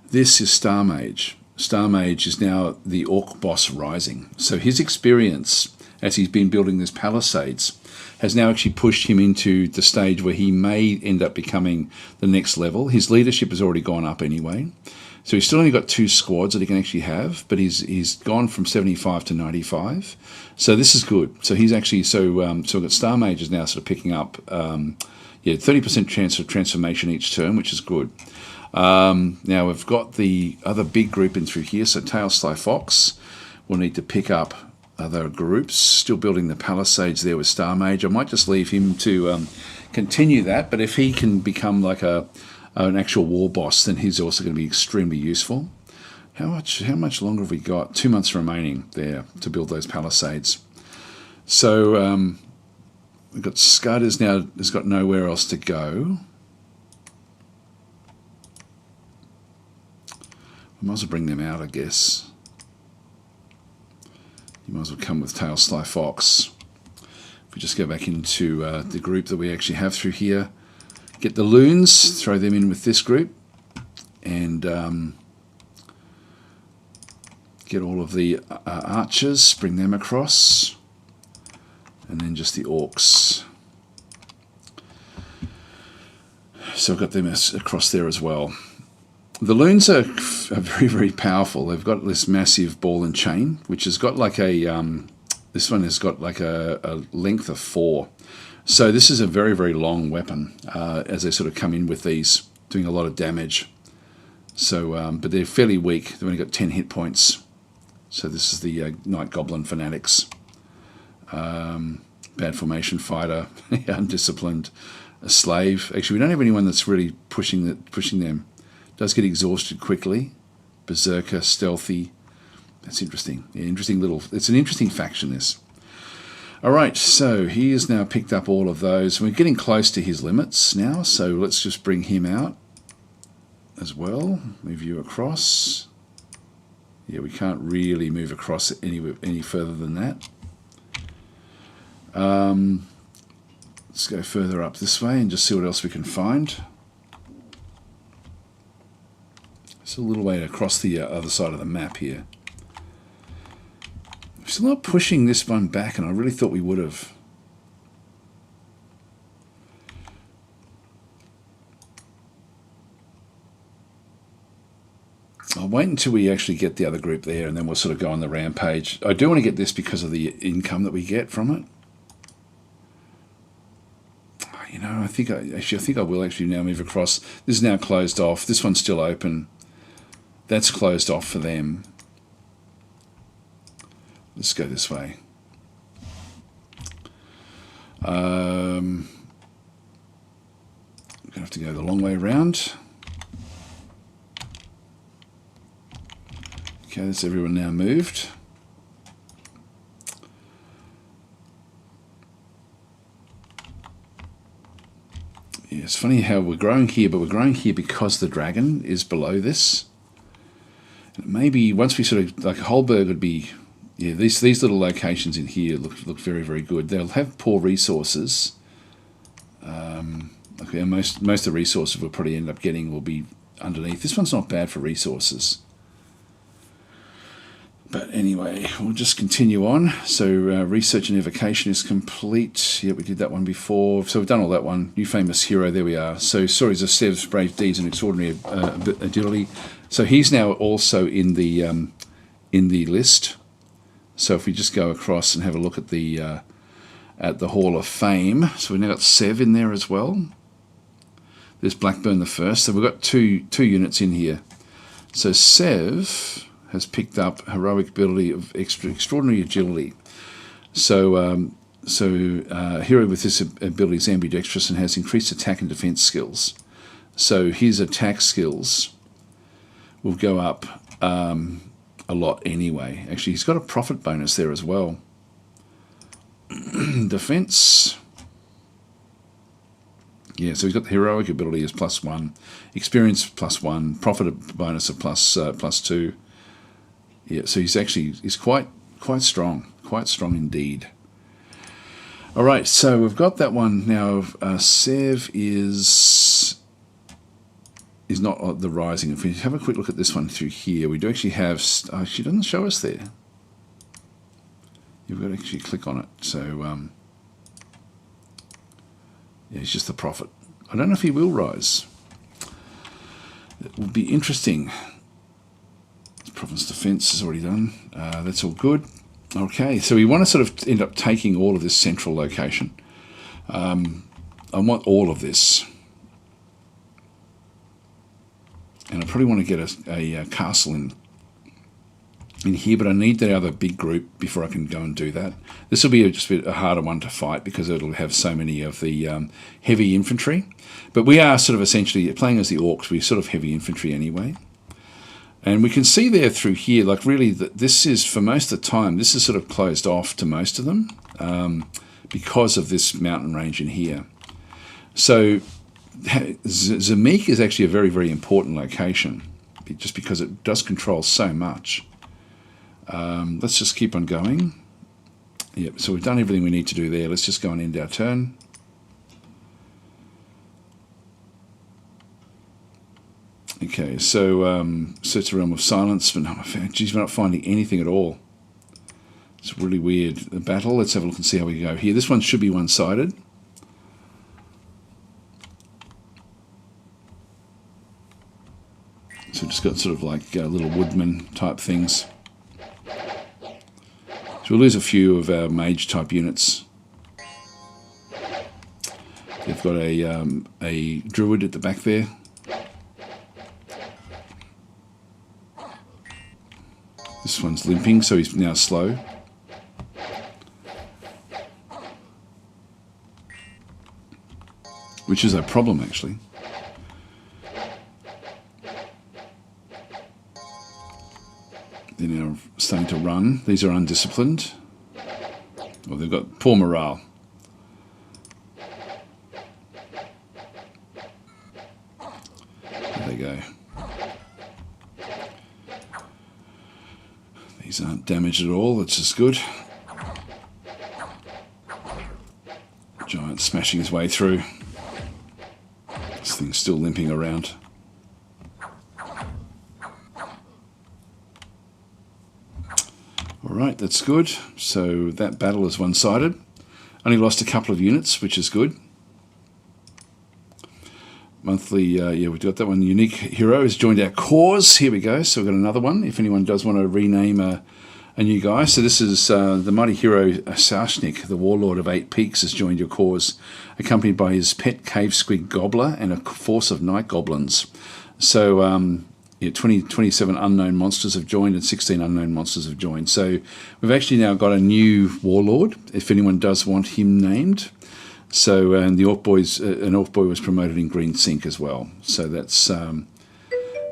this is Star Mage. Star Mage is now the Orc boss rising. So his experience as he's been building these palisades has now actually pushed him into the stage where he may end up becoming the next level. His leadership has already gone up anyway. So he's still only got 2 squads that he can actually have, but he's gone from 75 to 95. So this is good. So he's actually, so we've got Star Mage is now sort of picking up, Yeah, 30% chance of transformation each turn, which is good. Now we've got the other big group in through here, so Tail Sly Fox will need to pick up other groups. Still building the palisades there with Star Mage. I might just leave him to continue that, but if he can become like an actual war boss, then he's also going to be extremely useful. How much longer have we got? 2 months remaining there to build those palisades. So we've got Scudder's now has got nowhere else to go. We might as well bring them out, I guess. You might as well come with Tail Sly Fox. If we just go back into the group that we actually have through here, get the loons, throw them in with this group, and get all of the archers, bring them across, and then just the orcs. So I've got them across there as well. The loons are very, very powerful. They've got this massive ball and chain, which has got like a, this one has got like a length of 4. So this is a very, very long weapon as they sort of come in with these, doing a lot of damage. So, but they're fairly weak. They've only got 10 hit points. So this is the Night Goblin Fanatics. Bad formation fighter, undisciplined, a slave. Actually, we don't have anyone that's really pushing them. Does get exhausted quickly. Berserker, stealthy. That's interesting. Yeah, interesting little. It's an interesting faction, this. All right, so he has now picked up all of those. We're getting close to his limits now, so let's just bring him out as well. Move you across. Yeah, we can't really move across any further than that. Let's go further up this way and just see what else we can find. It's a little way across the other side of the map here. We're still not pushing this one back, and I really thought we would have. I'll wait until we actually get the other group there, and then we'll sort of go on the rampage. I do want to get this because of the income that we get from it. You know, I think I will actually now move across. This is now closed off. This one's still open. That's closed off for them. Let's go this way. I'm going to have to go the long way around. Okay, that's everyone now moved. Yeah, it's funny how we're growing here, but we're growing here because the dragon is below this. Maybe once we sort of, like Holberg would be, yeah, these little locations in here look very, very good. They'll have poor resources. Okay, most of the resources we'll probably end up getting will be underneath. This one's not bad for resources. But anyway, we'll just continue on. So research and evocation is complete. Yeah, we did that one before. So we've done all that one. New famous hero, there we are. So stories of Sev's brave deeds and extraordinary agility. So he's now also in the list. So if we just go across and have a look at the Hall of Fame, so we've now got Sev in there as well. There's Blackburn the First. So we've got two units in here. So Sev has picked up heroic ability of extraordinary agility. So hero with this ability is ambidextrous and has increased attack and defense skills. So his attack skills will go up a lot anyway. Actually, he's got a profit bonus there as well. Defense. Yeah, so he's got the heroic ability as +1, experience +1, profit bonus of +2. Yeah, so he's quite strong, indeed. All right, so we've got that one now. Sev is not the rising. If we have a quick look at this one through here, we do actually have. She doesn't show us there. You've got to actually click on it. So yeah, it's just the profit. I don't know if he will rise. It will be interesting. Province defense is already done. That's all good. Okay, so we want to sort of end up taking all of this central location. I want all of this. And I probably want to get a castle in here, but I need the other big group before I can go and do that. This will be just a harder one to fight because it'll have so many of the heavy infantry. But we are sort of essentially playing as the Orcs. We're sort of heavy infantry anyway. And we can see there through here, like really, this is, for most of the time, this is sort of closed off to most of them because of this mountain range in here. So Zamik is actually a very, very important location just because it does control so much. Let's just keep on going. Yep, so we've done everything we need to do there. Let's just go and end our turn. Okay, so search the realm of silence, but no, geez, we're not finding anything at all. It's really weird. The battle, let's have a look and see how we go here. This one should be one-sided. So we've just got sort of like little woodman type things. So we'll lose a few of our mage type units. They've got a druid at the back there. This one's limping, so he's now slow. Which is a problem, actually. They're now starting to run. These are undisciplined. Well, they've got poor morale. There they go. These aren't damaged at all, which is good. Giant smashing his way through. This thing's still limping around. Alright, that's good. So that battle is one-sided. Only lost a couple of units, which is good. Monthly, yeah, we've got that one. Unique hero has joined our cause. Here we go. So we've got another one. If anyone does want to rename a new guy. So this is the mighty hero Sarsnik, the warlord of 8 Peaks, has joined your cause, accompanied by his pet cave squig gobbler and a force of night goblins. So yeah, 27 unknown monsters have joined and 16 unknown monsters have joined. So we've actually now got a new warlord, if anyone does want him named. So, and the Orc boys, an Orc boy was promoted in Green Sync as well. So that's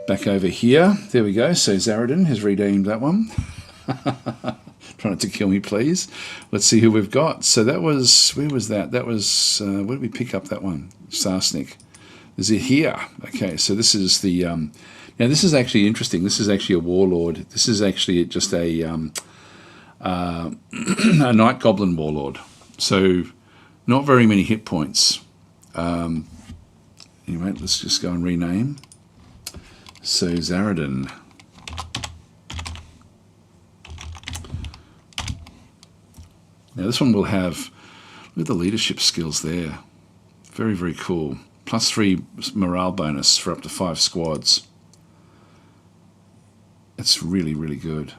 back over here. There we go. So Zaradin has redeemed that one. Try not to kill me, please. Let's see who we've got. So that was, where was that? That was, where did we pick up that one? Sarsnik. Is it here? Okay, so this is the, now this is actually interesting. This is actually a warlord. This is actually just a night goblin warlord. So not very many hit points. Anyway, let's just go and rename. So Zaradin. Now this one will have, look at the leadership skills there. Very, very cool. +3 morale bonus for up to 5 squads. That's really, really good.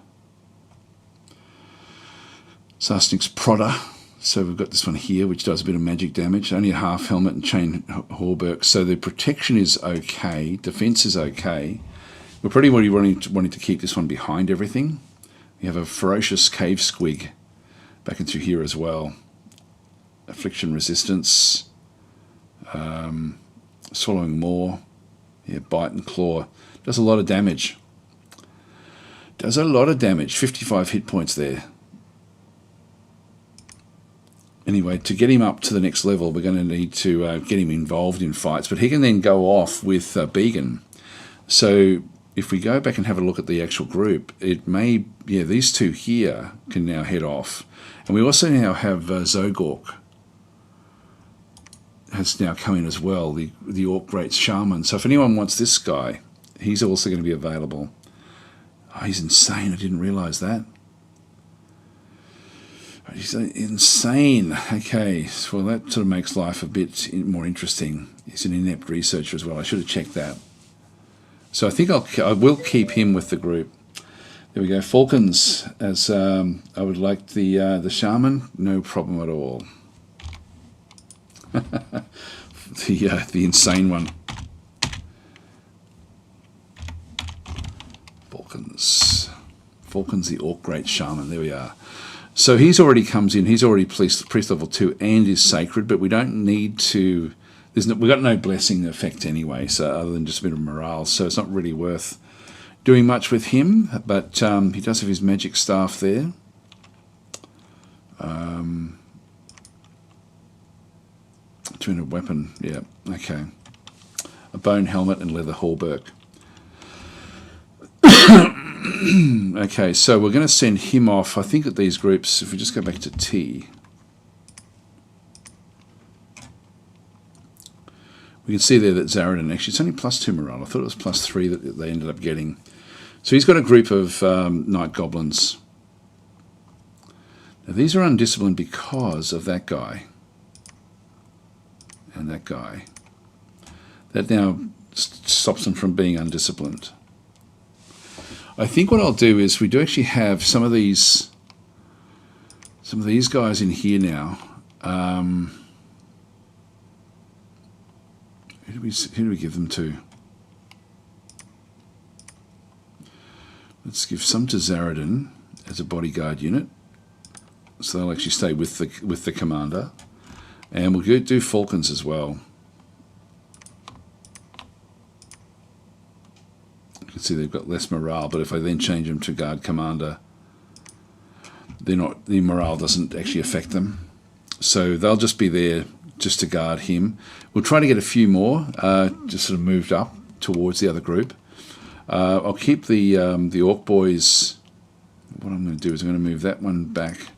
Sarsnik's Prodder. So we've got this one here, which does a bit of magic damage. Only a half helmet and chain hauberk. So the protection is okay. Defense is okay. We're pretty much wanting to keep this one behind everything. We have a ferocious cave squig back into here as well. Affliction resistance. Swallowing more. Yeah, bite and claw. Does a lot of damage. Does a lot of damage. 55 hit points there. Anyway, to get him up to the next level, we're going to need to get him involved in fights. But he can then go off with Began. So if we go back and have a look at the actual group, it may, yeah, these two here can now head off. And we also now have Zogork has now come in as well, the Orc Great Shaman. So if anyone wants this guy, he's also going to be available. Oh, he's insane. I didn't realise that. He's insane. Okay, well that sort of makes life a bit more interesting. He's an inept researcher as well. I should have checked that. So I think I will keep him with the group. There we go. Falcons, as I would like the shaman. No problem at all. the insane one. Falcon's the Orc Great Shaman. There we are. So he's already comes in. He's already priest level 2 and is sacred, but we don't need to. We've got no blessing effect anyway, so other than just a bit of morale. So it's not really worth doing much with him. But he does have his magic staff there. Two-handed weapon. Yeah. Okay. A bone helmet and leather hauberk. Okay, so we're going to send him off. I think that these groups, if we just go back to T, we can see there that Zaradin, actually it's only +2 morale. I thought it was +3 that they ended up getting. So he's got a group of night goblins. Now these are undisciplined because of that guy and that guy. That now stops them from being undisciplined. I think what I'll do is we do actually have some of these guys in here now. Who do we give them to? Let's give some to Zaradin as a bodyguard unit, so they'll actually stay with the commander, and we'll do falcons as well. You can see they've got less morale, but if I then change them to guard commander, the morale doesn't actually affect them. So they'll just be there just to guard him. We'll try to get a few more, just sort of moved up towards the other group. I'll keep the Orc boys. What I'm going to do is I'm going to move that one back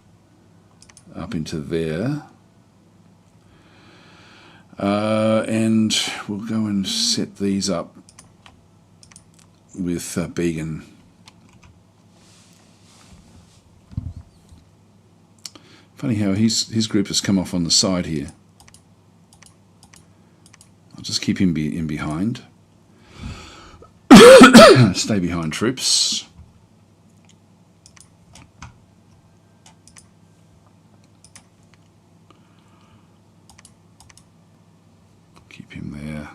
up into there. And we'll go and set these up with Began. Funny how his group has come off on the side here. I'll just keep him in behind. Stay behind, troops. Keep him there.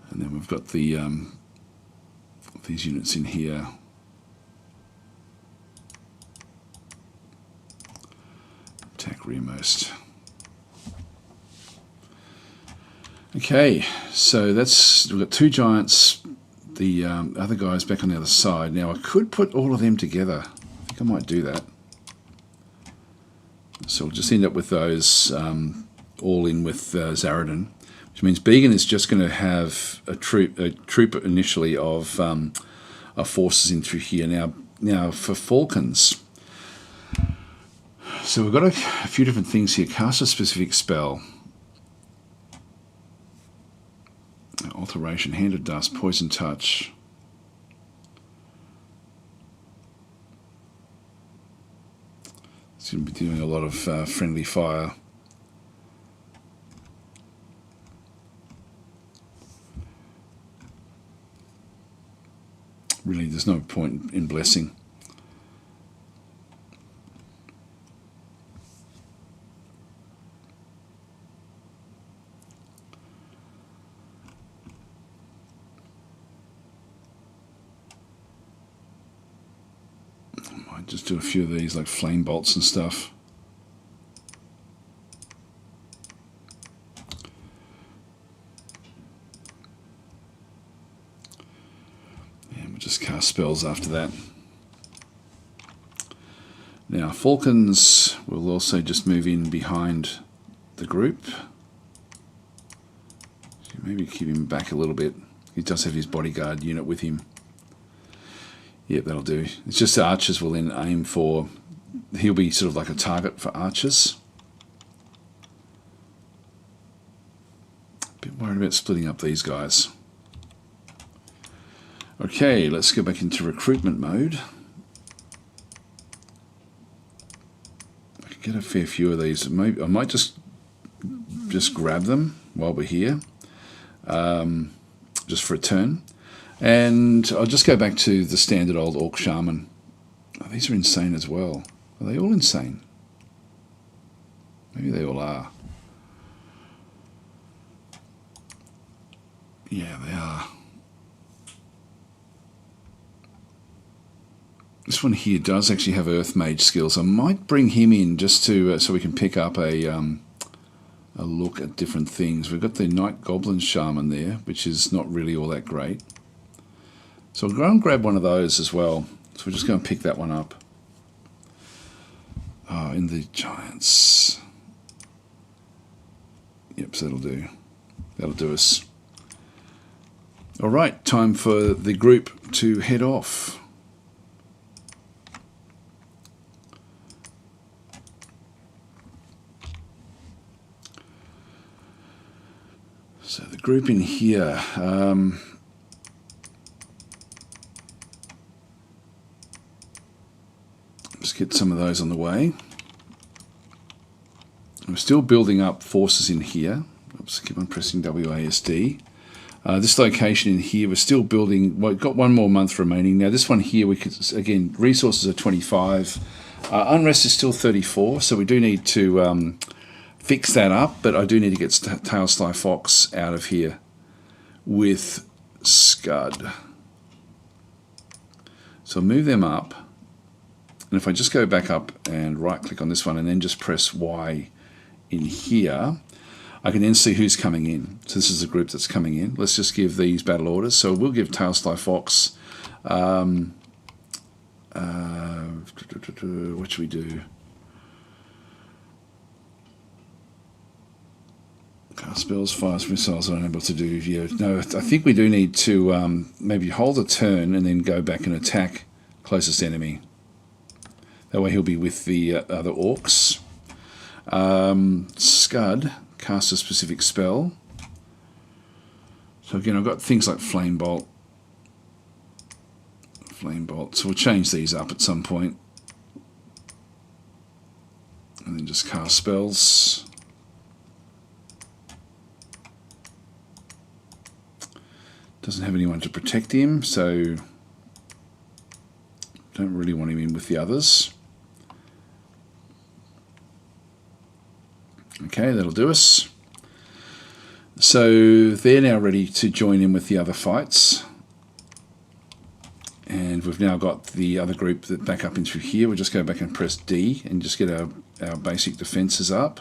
And then we've got the these units in here. Attack rearmost. Okay, so we've got two giants. The other guy's back on the other side. Now I could put all of them together. I think I might do that. So we'll just end up with those all in with Zaradin, which means Began is just going to have a troop initially of forces in through here. Now for falcons. So we've got a few different things here. Cast a specific spell. Alteration, Hand of Dust, Poison Touch. It's going to be doing a lot of friendly fire. Really, there's no point in blessing. Just do a few of these like flame bolts and stuff. And we'll just cast spells after that. Now falcons will also just move in behind the group. Maybe keep him back a little bit. He does have his bodyguard unit with him. Yep, that'll do. It's just the archers will then aim for... He'll be sort of like a target for archers. A bit worried about splitting up these guys. Okay, let's go back into recruitment mode. I can get a fair few of these. Maybe I might just grab them while we're here, just for a turn. And I'll just go back to the standard old Orc Shaman. Oh, these are insane as well. Are they all insane? Maybe they all are. Yeah, they are. This one here does actually have Earth Mage skills. I might bring him in just to so we can pick up a look at different things. We've got the Night Goblin Shaman there, which is not really all that great. So I'll go and grab one of those as well. So we're just going to pick that one up. Oh, in the Giants. Yep, so that'll do. That'll do us. All right, time for the group to head off. So the group in here, just get some of those on the way. I'm still building up forces in here. Oops, keep on pressing WASD. This location in here, we're still building. Well, we've got one more month remaining. Now this one here, we could, again, resources are 25. Unrest is still 34, so we do need to fix that up, but I do need to get Tailsly Fox out of here with Scud. So I'll move them up, and if I just go back up and right click on this one and then just press Y in here, I can then see who's coming in. So this is the group that's coming in. Let's just give these battle orders. So we'll give Tailsly Fox, what should we do? Cast spells, fires, missiles, I don't know what to do. Yeah, no, I think we do need to maybe hold a turn and then go back and attack closest enemy. That way he'll be with the other orcs. Scud, cast a specific spell. So again, I've got things like Flame Bolt. Flame Bolt. So we'll change these up at some point. And then just cast spells. Doesn't have anyone to protect him, so don't really want him in with the others. Okay, that'll do us. So they're now ready to join in with the other fights. And we've now got the other group that back up into here. We'll just go back and press D and just get our basic defences up.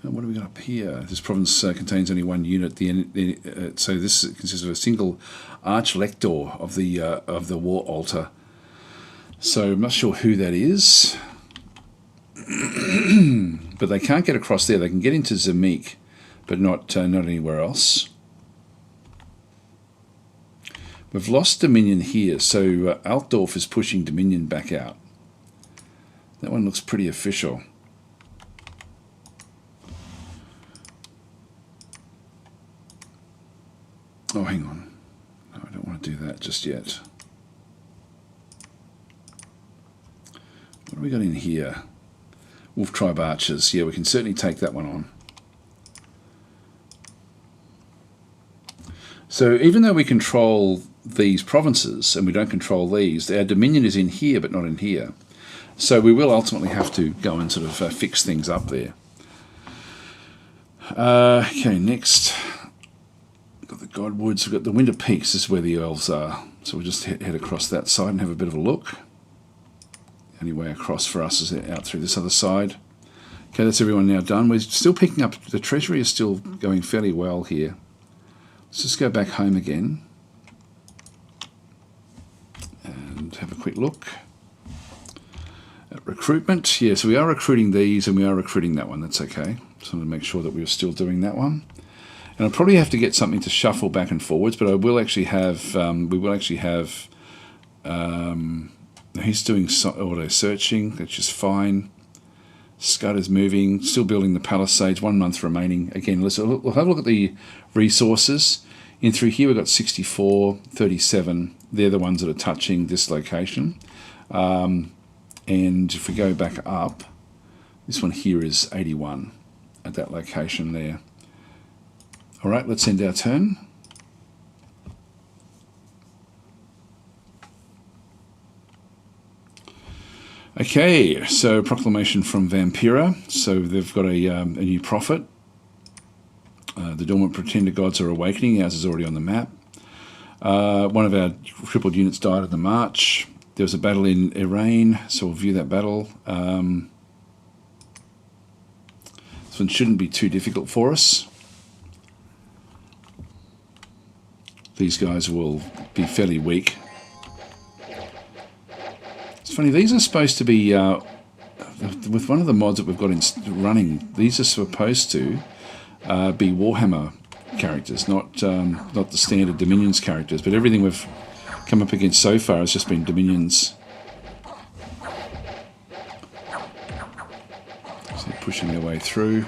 And what do we got up here? This province contains only one unit. So this consists of a single archlector of the war altar. So I'm not sure who that is. But they can't get across there. They can get into Zamik, but not anywhere else. We've lost Dominion here, so Altdorf is pushing Dominion back out. That one looks pretty official. Oh, hang on. No, I don't want to do that just yet. What have we got in here? Wolf Tribe Archers. Yeah, we can certainly take that one on. So even though we control these provinces and we don't control these, our dominion is in here but not in here. So we will ultimately have to go and sort of fix things up there. Okay, next. We've got the Godwoods, we've got the Winter Peaks. This is where the elves are. So we'll just head across that side and have a bit of a look. The only way across for us is out through this other side. Okay, that's everyone now done. We're still picking up, the treasury is still going fairly well here. Let's just go back home again and have a quick look at recruitment. Yeah, so we are recruiting these and we are recruiting that one. That's okay. Just wanted to make sure that we were still doing that one. And I'll probably have to get something to shuffle back and forwards, but I will actually have, he's doing auto searching, which is fine. Scud is moving, still building the palisades, 1 month remaining. Again, we'll have a look at the resources. In through here we've got 64, 37. They're the ones that are touching this location. And if we go back up, this one here is 81 at that location there. All right, let's end our turn. Okay, so proclamation from Vampira. So they've got a new prophet. The dormant pretender gods are awakening. Ours is already on the map. One of our crippled units died in the march. There was a battle in Iran, so we'll view that battle. This one shouldn't be too difficult for us. These guys will be fairly weak. It's funny, these are supposed to be, with one of the mods that we've got running, these are supposed to be Warhammer characters, not the standard Dominions characters, but everything we've come up against so far has just been Dominions. So they're pushing their way through.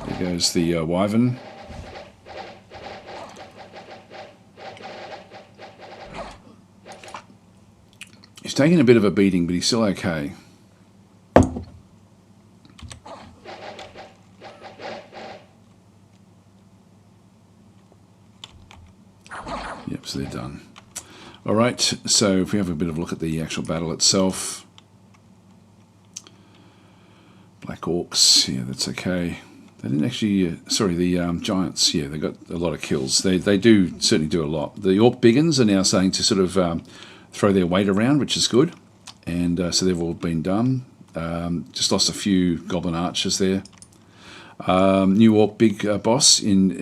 There goes the Wyvern. He's taking a bit of a beating, but he's still okay. Yep, so they're done. All right, so if we have a bit of a look at the actual battle itself. Black Orcs, yeah, that's okay. They didn't actually, sorry, the Giants, yeah, they got a lot of kills. They do certainly do a lot. The Orc Biggins are now starting to sort of throw their weight around, which is good. And so they've all been done. Just lost a few Goblin Archers there. New Orc Big Boss in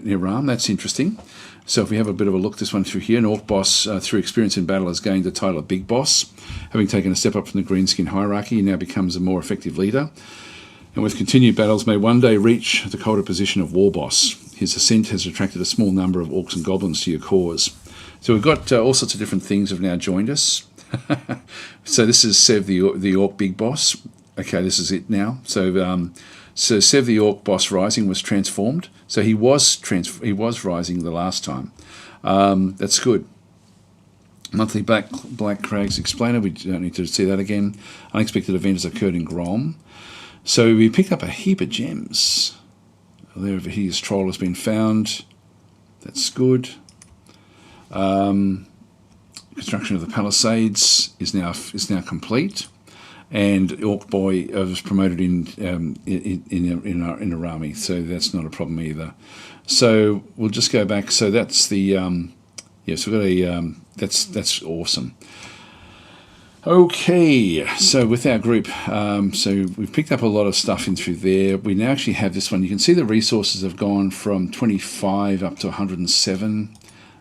Iran, that's interesting. So if we have a bit of a look this one through here, an Orc Boss through experience in battle has gained the title of Big Boss. Having taken a step up from the Greenskin hierarchy, he now becomes a more effective leader. And with continued battles may one day reach the colder position of War Boss. His ascent has attracted a small number of Orcs and Goblins to your cause. So we've got all sorts of different things have now joined us. So this is Sev the Orc Big Boss. Okay, this is it now. So so Sev the Orc Boss Rising was transformed. So he was rising the last time. That's good. Monthly Black Crags Explainer. We don't need to see that again. Unexpected event has occurred in Grom. So we picked up a heap of gems. There, his troll has been found. That's good. Construction of the Palisades is now complete, and Orc Boy was promoted in our army, so that's not a problem either. So we'll just go back. So that's the yes, we've got a that's awesome. Okay, so with our group, so we've picked up a lot of stuff in through there. We now actually have this one. You can see the resources have gone from 25 up to 107.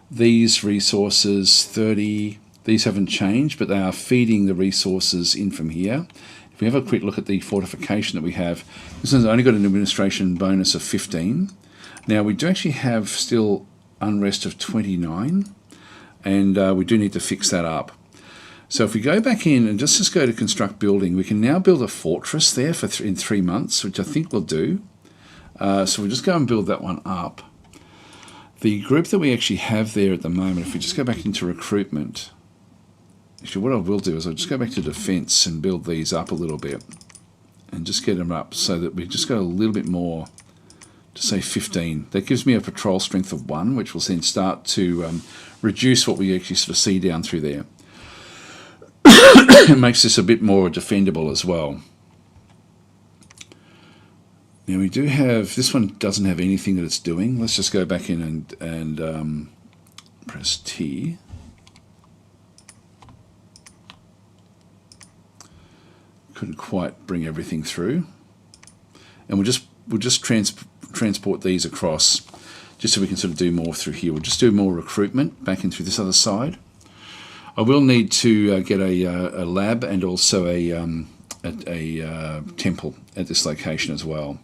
These resources, 30, these haven't changed, but they are feeding the resources in from here. If we have a quick look at the fortification that we have, this one's only got an administration bonus of 15. Now, we do actually have still unrest of 29, and we do need to fix that up. So if we go back in and just go to construct building, we can now build a fortress there in 3 months, which I think we'll do. So we'll just go and build that one up. The group that we actually have there at the moment, if we just go back into recruitment, actually what I will do is I'll just go back to defense and build these up a little bit and just get them up so that we just got a little bit more, to say 15. That gives me a patrol strength of 1, which will then start to reduce what we actually sort of see down through there. It makes this a bit more defendable as well. Now we do have, this one doesn't have anything that it's doing. Let's just go back in and press T. Couldn't quite bring everything through. And we'll just transport these across just so we can sort of do more through here. We'll just do more recruitment back in through this other side. I will need to get a lab and also a temple at this location as well.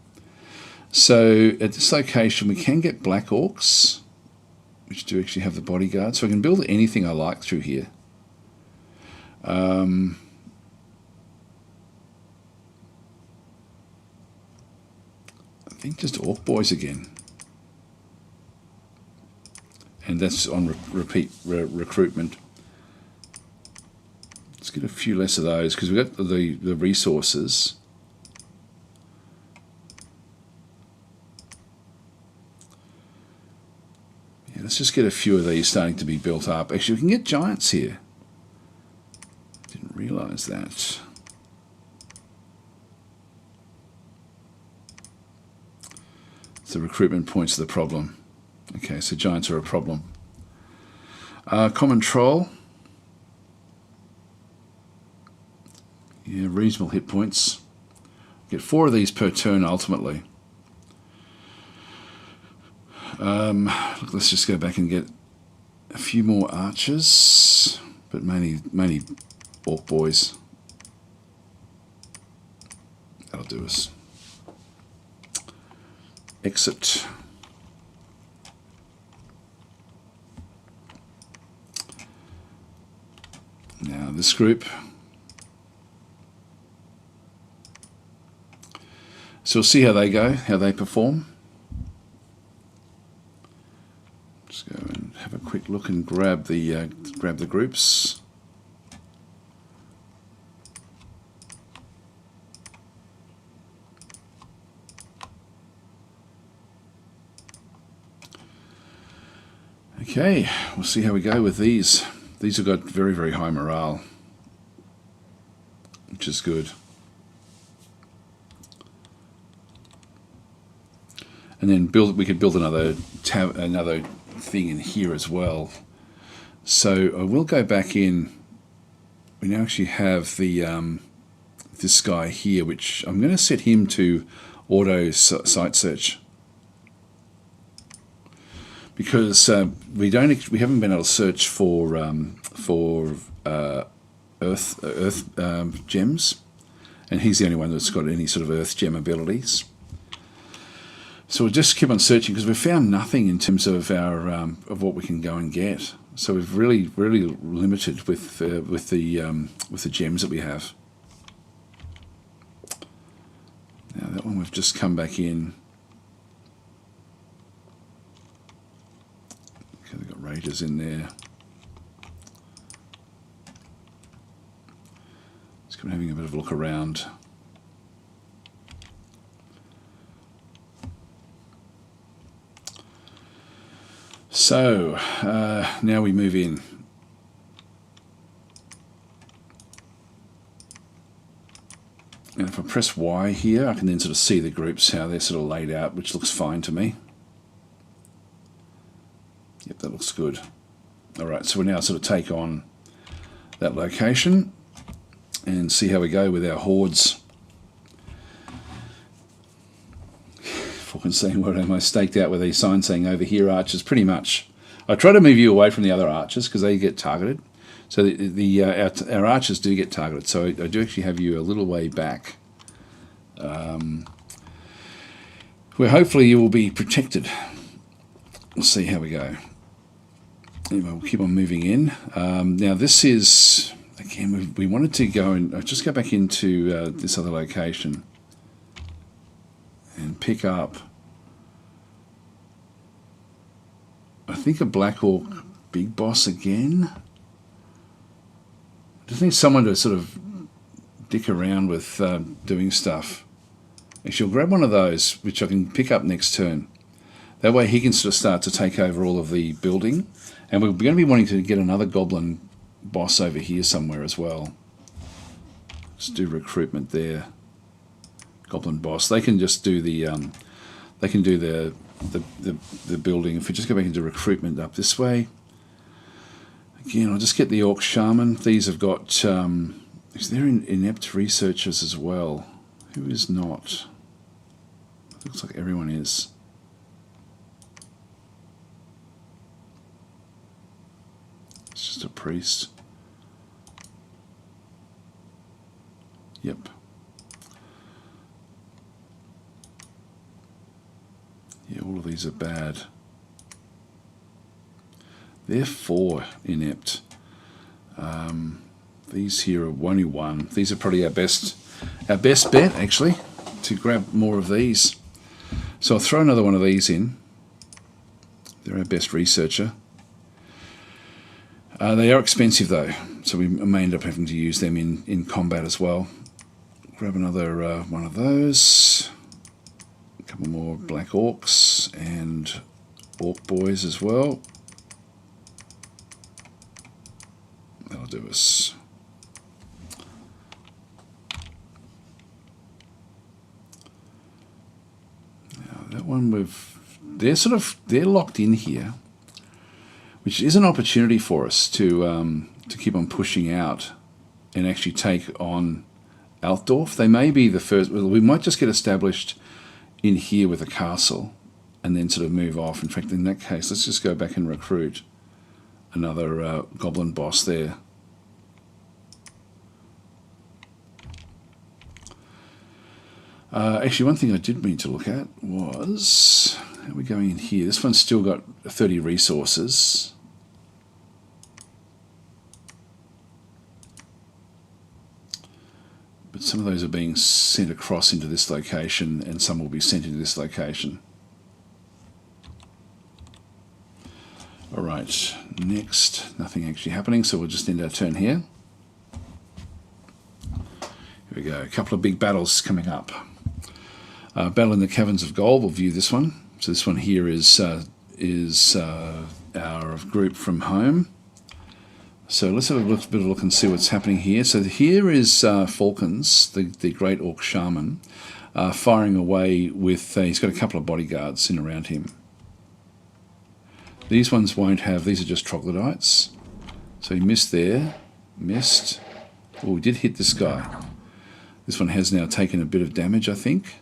So at this location we can get Black Orcs, which do actually have the bodyguard. So I can build anything I like through here. I think just Orc Boys again. And that's on repeat recruitment. Let's get a few less of those because we've got the resources. let's just get a few of these starting to be built up. Actually, we can get giants here. Didn't realise that. The recruitment points are the problem. Okay, so giants are a problem. Common troll. Yeah, reasonable hit points. Get 4 of these per turn ultimately. Let's just go back and get a few more archers, but mainly orc boys. That'll do us. Exit. Now this group. So we'll see how they go, how they perform. Just go and have a quick look and grab the groups. Okay, we'll see how we go with these. These have got very, very high morale, which is good. And then we could build another thing in here as well. So I will go back in. We now actually have the this guy here, which I'm going to set him to auto site search. Because we haven't been able to search for earth gems, and he's the only one that's got any sort of earth gem abilities. So we'll just keep on searching because we've found nothing in terms of our of what we can go and get. So we've really limited with the gems that we have. Now that one we've just come back in. They've got raiders in there. Just come having a bit of a look around. So now we move in. And if I press Y here, I can then sort of see the groups, how they're sort of laid out, which looks fine to me. Yep, that looks good. All right, so we now sort of take on that location and see how we go with our hordes. Fucking saying what am I staked out with these signs saying over here archers, pretty much. I try to move you away from the other archers because they get targeted. So our archers do get targeted. So I do actually have you a little way back, where hopefully you will be protected. We'll see how we go. Anyway, we'll keep on moving in. Now this is, again, we wanted to go and just go back into this other location and pick up, I think, a Black Orc big boss again. I just need someone to sort of dick around with doing stuff. Actually, I'll grab one of those, which I can pick up next turn. That way he can sort of start to take over all of the building. And we're going to be wanting to get another goblin boss over here somewhere as well. Let's do recruitment there. Goblin boss. They can just do the the building. If we just go back into recruitment up this way. Again, I'll just get the Orc Shaman. These have got they're inept researchers as well. Who is not? Looks like everyone is. It's just a priest. Yep. Yeah, all of these are bad. They're 4 inept. These here are 1-1. These are probably our best bet actually to grab more of these. So I'll throw another one of these in. They're our best researcher. They are expensive though, so we may end up having to use them in combat as well. Grab another one of those. A couple more Black Orcs and Orc boys as well. That'll do us. Now that one they're locked in here, which is an opportunity for us to keep on pushing out and actually take on Altdorf. They may be the first. Well, we might just get established in here with a castle and then sort of move off. In fact, in that case, let's just go back and recruit another goblin boss there. Actually, one thing I did mean to look at was, how are we going in here? This one's still got 30 resources. But some of those are being sent across into this location, and some will be sent into this location. Alright, next, nothing actually happening, so we'll just end our turn here. Here we go, a couple of big battles coming up. Battle in the Caverns of Gold, we'll view this one. So this one here is our group from home. So let's have a bit of a look and see what's happening here. So here is Falcons, the great Orc shaman, firing away with, he's got a couple of bodyguards in around him. These ones won't have, these are just troglodytes. So he missed there, missed. Oh, we did hit this guy. This one has now taken a bit of damage, I think.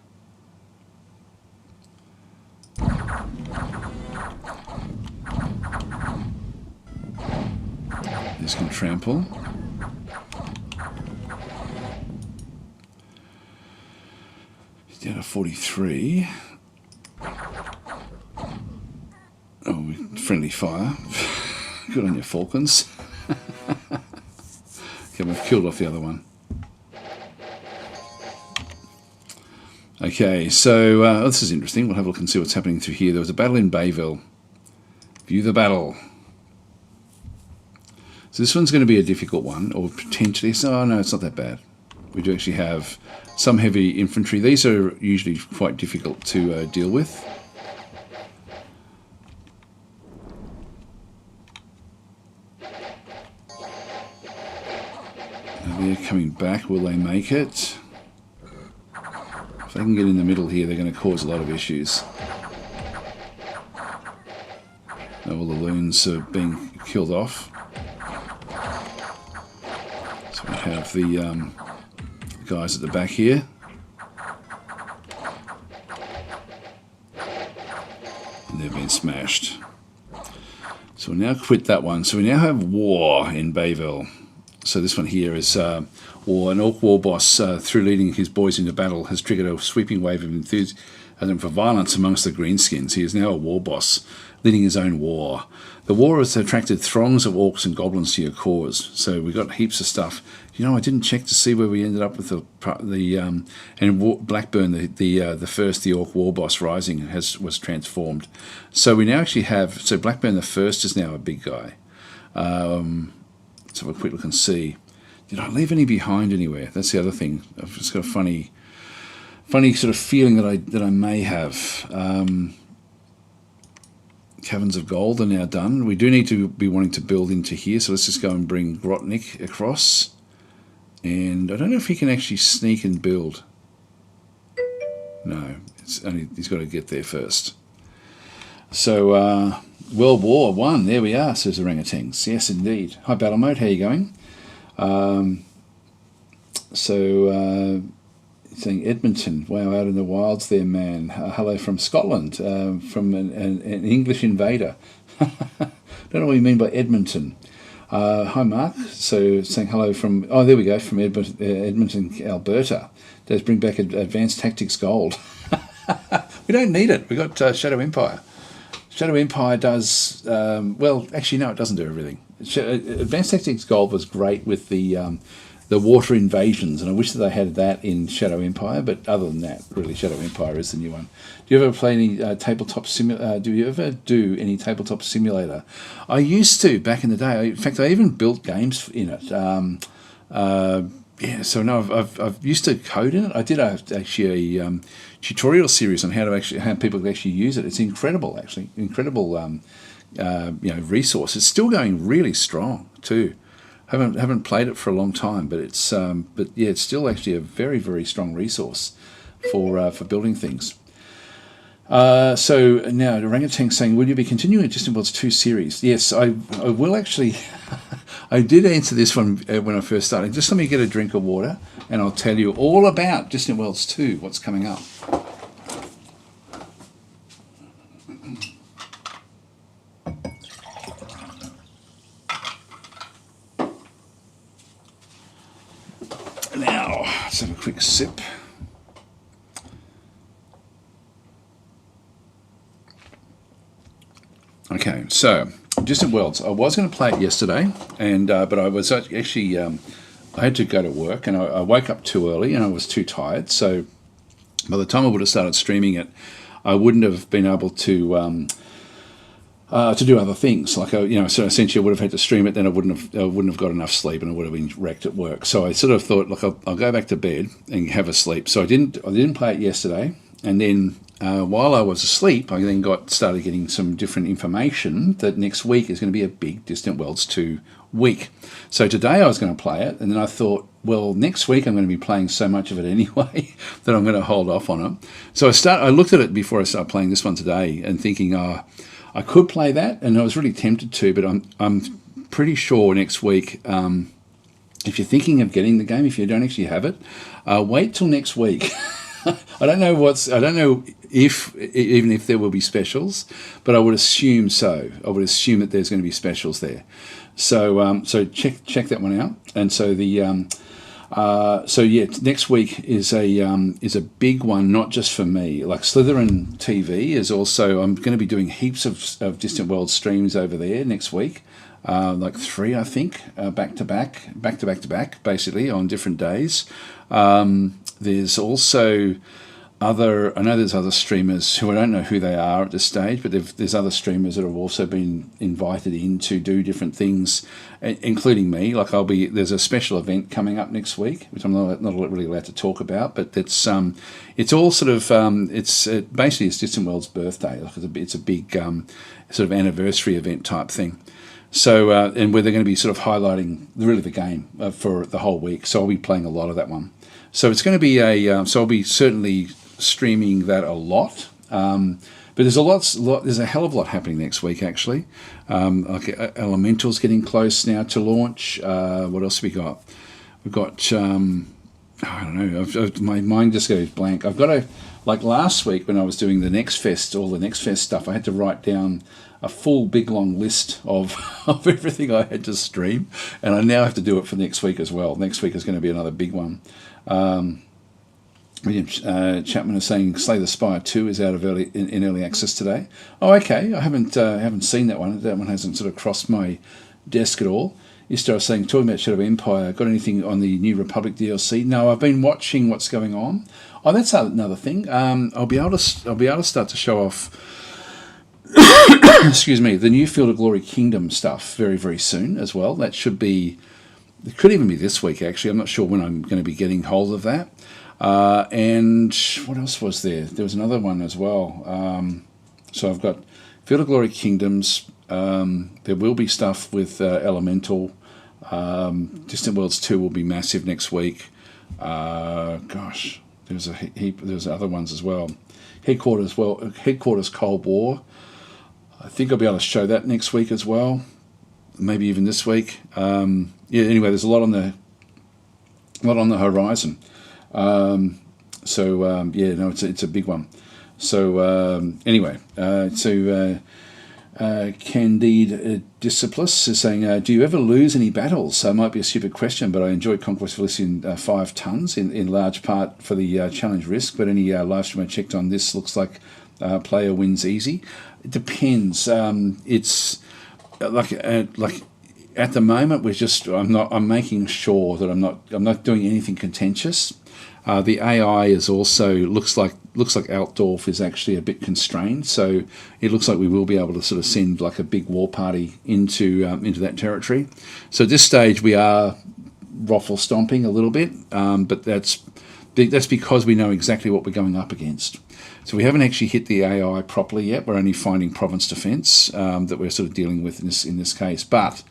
This can trample. He's down to 43. Oh, friendly fire. Good on your Falcons. Okay, we've killed off the other one. Okay, so this is interesting. We'll have a look and see what's happening through here. There was a battle in Bayville. View the battle. So this one's going to be a difficult one, or potentially. Oh no, it's not that bad. We do actually have some heavy infantry. These are usually quite difficult to deal with. Now they're coming back. Will they make it? If they can get in the middle here, they're going to cause a lot of issues. Now all the loons are being killed off. So we have the guys at the back here. And they've been smashed. So we'll now quit that one. So we now have war in Bayville. So this one here is war. An Orc war boss, through leading his boys into battle, has triggered a sweeping wave of enthusiasm for violence amongst the Greenskins. He is now a war boss, leading his own war. The war has attracted throngs of Orcs and Goblins to your cause. So we got heaps of stuff. You know, I didn't check to see where we ended up with Blackburn, the Orc war boss rising was transformed. So we now actually have, so Blackburn the First is now a big guy. Let's have a quick look and see. Did I leave any behind anywhere? That's the other thing. I've just got a funny sort of feeling that I may have. Caverns of Gold are now done. We do need to be wanting to build into here, so let's just go and bring Grotnik across. And I don't know if he can actually sneak and build. No, he's got to get there first. So, World War One, there we are, says Orangutans. Yes, indeed. Hi, Battle Mode, how are you going? Saying Edmonton, wow, out in the wilds there, man. Hello from Scotland, from an English invader. Don't know what you mean by Edmonton. Hi, Mark. So saying hello from, oh, there we go, from Edmonton, Alberta. Does bring back Advanced Tactics Gold. We don't need it. We got Shadow Empire. Shadow Empire does, well, actually, no, it doesn't do everything. Advanced Tactics Gold was great with the water invasions, and I wish that they had that in Shadow Empire, but other than that, really, Shadow Empire is the new one. Do you ever play any tabletop simulator? Do you ever do any tabletop simulator? I used to, back in the day. In fact, I even built games in it. yeah, so no, I've used to code in it. I did actually a tutorial series on how people can actually use it. It's incredible, actually, incredible resource. It's still going really strong too. Haven't played it for a long time, but it's it's still actually a very, very strong resource for building things. So now Orangutan saying, will you be continuing a Distant Worlds 2 series? Yes, I will actually. I did answer this one when I first started. Just let me get a drink of water and I'll tell you all about Distant Worlds 2, what's coming up. Now, let's have a quick sip. Okay, so Distant Worlds. I was going to play it yesterday, and but I was actually I had to go to work, and I woke up too early, and I was too tired. So by the time I would have started streaming it, I wouldn't have been able to do other things. Like so essentially, I would have had to stream it. Then I wouldn't have got enough sleep, and I would have been wrecked at work. So I sort of thought, look, I'll go back to bed and have a sleep. So I didn't play it yesterday, and then. While I was asleep, I then started getting some different information that next week is going to be a big Distant Worlds 2 week. So today I was going to play it, and then I thought, well, next week I'm going to be playing so much of it anyway that I'm going to hold off on it. So I looked at it before I started playing this one today and thinking, I could play that, and I was really tempted to, but I'm pretty sure next week, if you're thinking of getting the game, if you don't actually have it, wait till next week. I don't know if there will be specials, but I would assume so. I would assume that there's going to be specials there. So check that one out. And so next week is a big one, not just for me. Like Slytherin TV is also. I'm going to be doing heaps of Distant World streams over there next week. Like 3, I think, back to back, basically on different days. There's also I know there's other streamers who I don't know who they are at this stage, but there's other streamers that have also been invited in to do different things, including me. Like there's a special event coming up next week, which I'm not really allowed to talk about, but it's all sort of basically it's Distant World's birthday. Like it's a big sort of anniversary event type thing. So and where they're going to be sort of highlighting the game for the whole week. So I'll be playing a lot of that one. So it's going to be so I'll be certainly streaming that a lot. But there's a hell of a lot happening next week actually. Like Elemental's getting close now to launch. What else have we got? We've got I don't know. My mind just goes blank. I've got like last week when I was doing the Next Fest, all the Next Fest stuff, I had to write down a full big long list of everything I had to stream, and I now have to do it for next week as well. Next week is going to be another big one. Chapman is saying Slay the Spire 2 is out of in early access today. Oh, okay. I haven't seen that one. That one hasn't sort of crossed my desk at all. Ister was saying, talking about Shadow Empire, got anything on the New Republic DLC? No, I've been watching what's going on. Oh, that's another thing. I'll be able to start to show off excuse me, the new Field of Glory Kingdom stuff very, very soon as well. That should be, it could even be this week actually. I'm not sure when I'm going to be getting hold of that. And what else was there? There was another one as well. So I've got Field of Glory Kingdoms. There will be stuff with Elemental. Distant Worlds 2 will be massive next week. Gosh, there's a heap. There's other ones as well. Headquarters Cold War. I think I'll be able to show that next week as well. Maybe even this week. Anyway, there's a lot on the horizon. It's a big one. So Candide Disciplus is saying, do you ever lose any battles? Might be a stupid question, but I enjoyed Conquest of Elysium 5 tons in large part for the challenge risk, but any live stream I checked on this looks like player wins easy. It depends. It's like at the moment I'm making sure that I'm not doing anything contentious. The AI is also looks like Altdorf is actually a bit constrained, so it looks like we will be able to sort of send like a big war party into that territory. So at this stage we are ruffle stomping a little bit, but that's because we know exactly what we're going up against. So we haven't actually hit the AI properly yet. We're only finding province defence that we're sort of dealing with in this case. But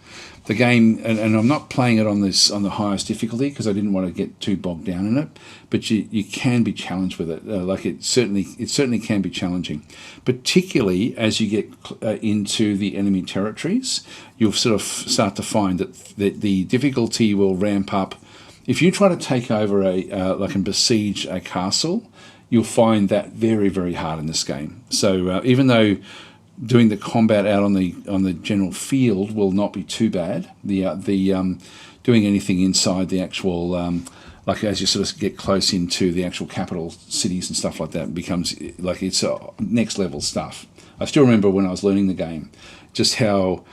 the game, and I'm not playing it on the highest difficulty because I didn't want to get too bogged down in it. But you can be challenged with it. Like it certainly can be challenging, particularly as you get into the enemy territories. You'll sort of start to find that the difficulty will ramp up. If you try to take over and besiege a castle, you'll find that very, very hard in this game. So even though doing the combat out on the general field will not be too bad, doing anything inside the actual like as you sort of get close into the actual capital cities and stuff like that, becomes like it's next level stuff. I still remember when I was learning the game, just how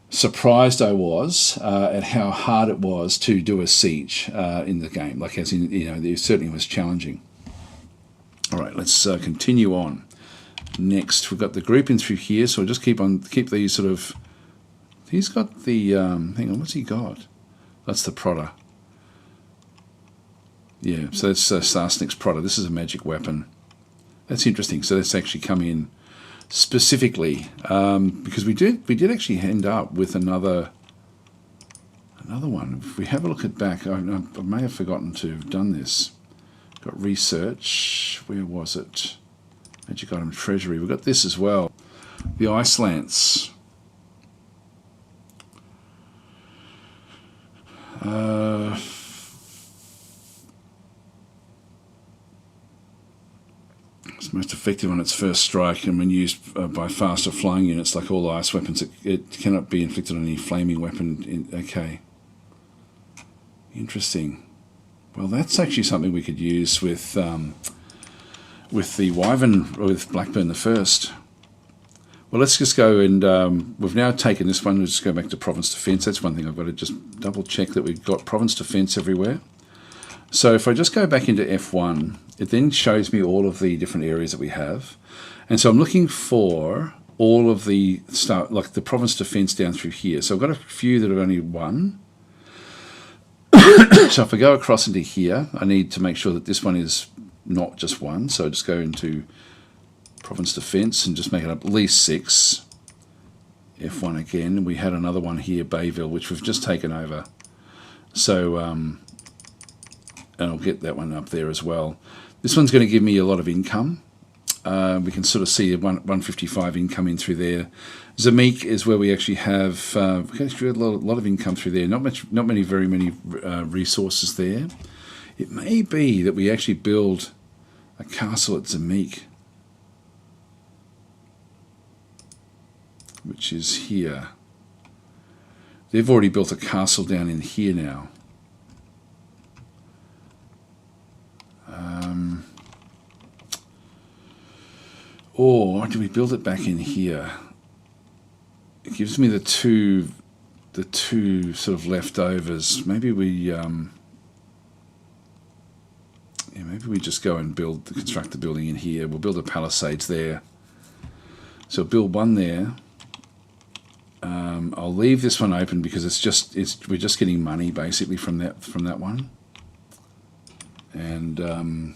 surprised I was at how hard it was to do a siege in the game. Like as in, it certainly was challenging. All right, let's continue on. Next, we've got the grouping through here, so I'll just keep these sort of. He's got the hang on, what's he got? That's the Prodder. Yeah, so that's Sarsnick's Prodder. This is a magic weapon. That's interesting. So that's actually come in specifically because we did actually end up with another one. If we have a look at back, I may have forgotten to have done this. Got research. Where was it? Magic item treasury. We've got this as well. The Ice Lance. It's most effective on its first strike, and when used by faster flying units, like all ice weapons, it cannot be inflicted on any flaming weapon. Okay. Interesting. Well, that's actually something we could use with the Wyvern, or with Blackburn the First. Well, let's just go and we've now taken this one. We'll just go back to province defence. That's one thing I've got to just double check that we've got province defence everywhere. So if I just go back into F1, it then shows me all of the different areas that we have. And so I'm looking for all of the stuff, like the province defence down through here. So I've got a few that are only one. So if I go across into here, I need to make sure that this one is not just one. So I just go into province defence and just make it up at least 6. F1 again. We had another one here, Bayville, which we've just taken over. So, and I'll get that one up there as well. This one's going to give me a lot of income. We can sort of see 155 income in through there. Zamik is where we actually have a lot of income through there. Not very many resources there. It may be that we actually build a castle at Zamik, which is here. They've already built a castle down in here now. Or do we build it back in here? It gives me the two sort of leftovers. Maybe we maybe we just go and construct the building in here. We'll build a palisades there. So build one there. I'll leave this one open because we're just getting money basically from that one. And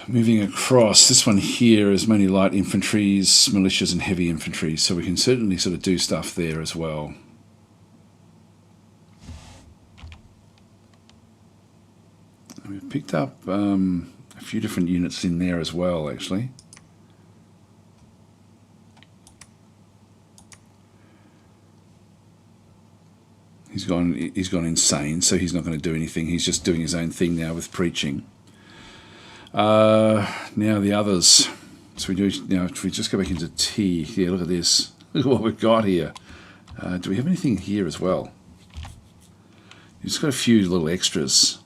moving across, this one here is mainly light infantries, militias and heavy infantry, so we can certainly sort of do stuff there as well. And we've picked up a few different units in there as well, actually. He's gone insane, so he's not going to do anything. He's just doing his own thing now with preaching. Now the others. So if we just go back into T. Yeah, look at this. Look at what we've got here. Do we have anything here as well? We've just got a few little extras.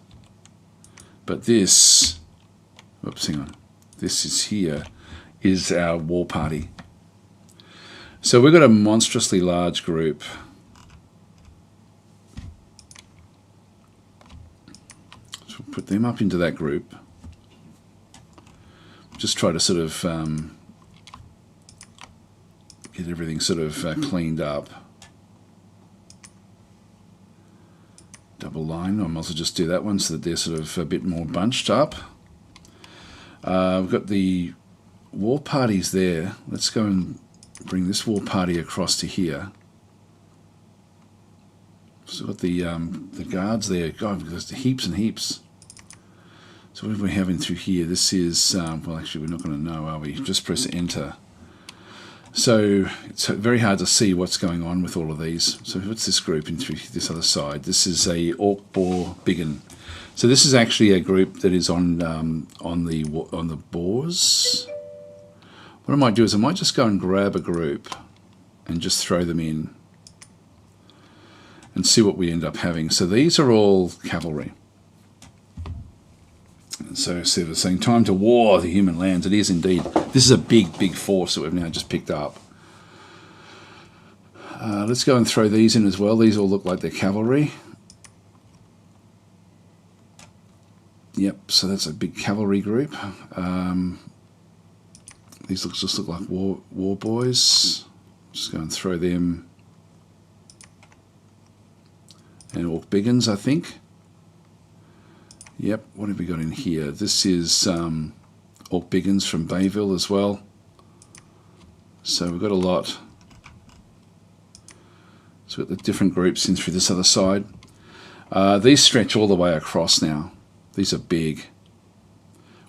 But this, oops, hang on. This is here, is our war party. So we've got a monstrously large group. So we'll put them up into that group. Just try to sort of get everything sort of cleaned up. double line. I might as well just do that one so that they're sort of a bit more bunched up. We've got the war parties there. Let's go and bring this war party across to here. So we've got the guards there. God, there's heaps and heaps. So what are we having through here? This is, well, actually, we're not going to know, are we? Just press enter. So it's very hard to see what's going on with all of these. So what's this group in through this other side? This is a Orc Boar Biggin. So this is actually a group that is on the boars. What I might do is I might just go and grab a group and just throw them in and see what we end up having. So these are all cavalry. So they're saying, time to war, the human lands. It is indeed. This is a big, big force that we've now just picked up. Let's go and throw these in as well. These all look like they're cavalry. Yep, so that's a big cavalry group. These just look like war boys. Just go and throw them. And Orc Biggins, I think. Yep, what have we got in here? This is Orc Biggins from Bayville as well. So we've got a lot. So we've got the different groups in through this other side. These stretch all the way across now. These are big.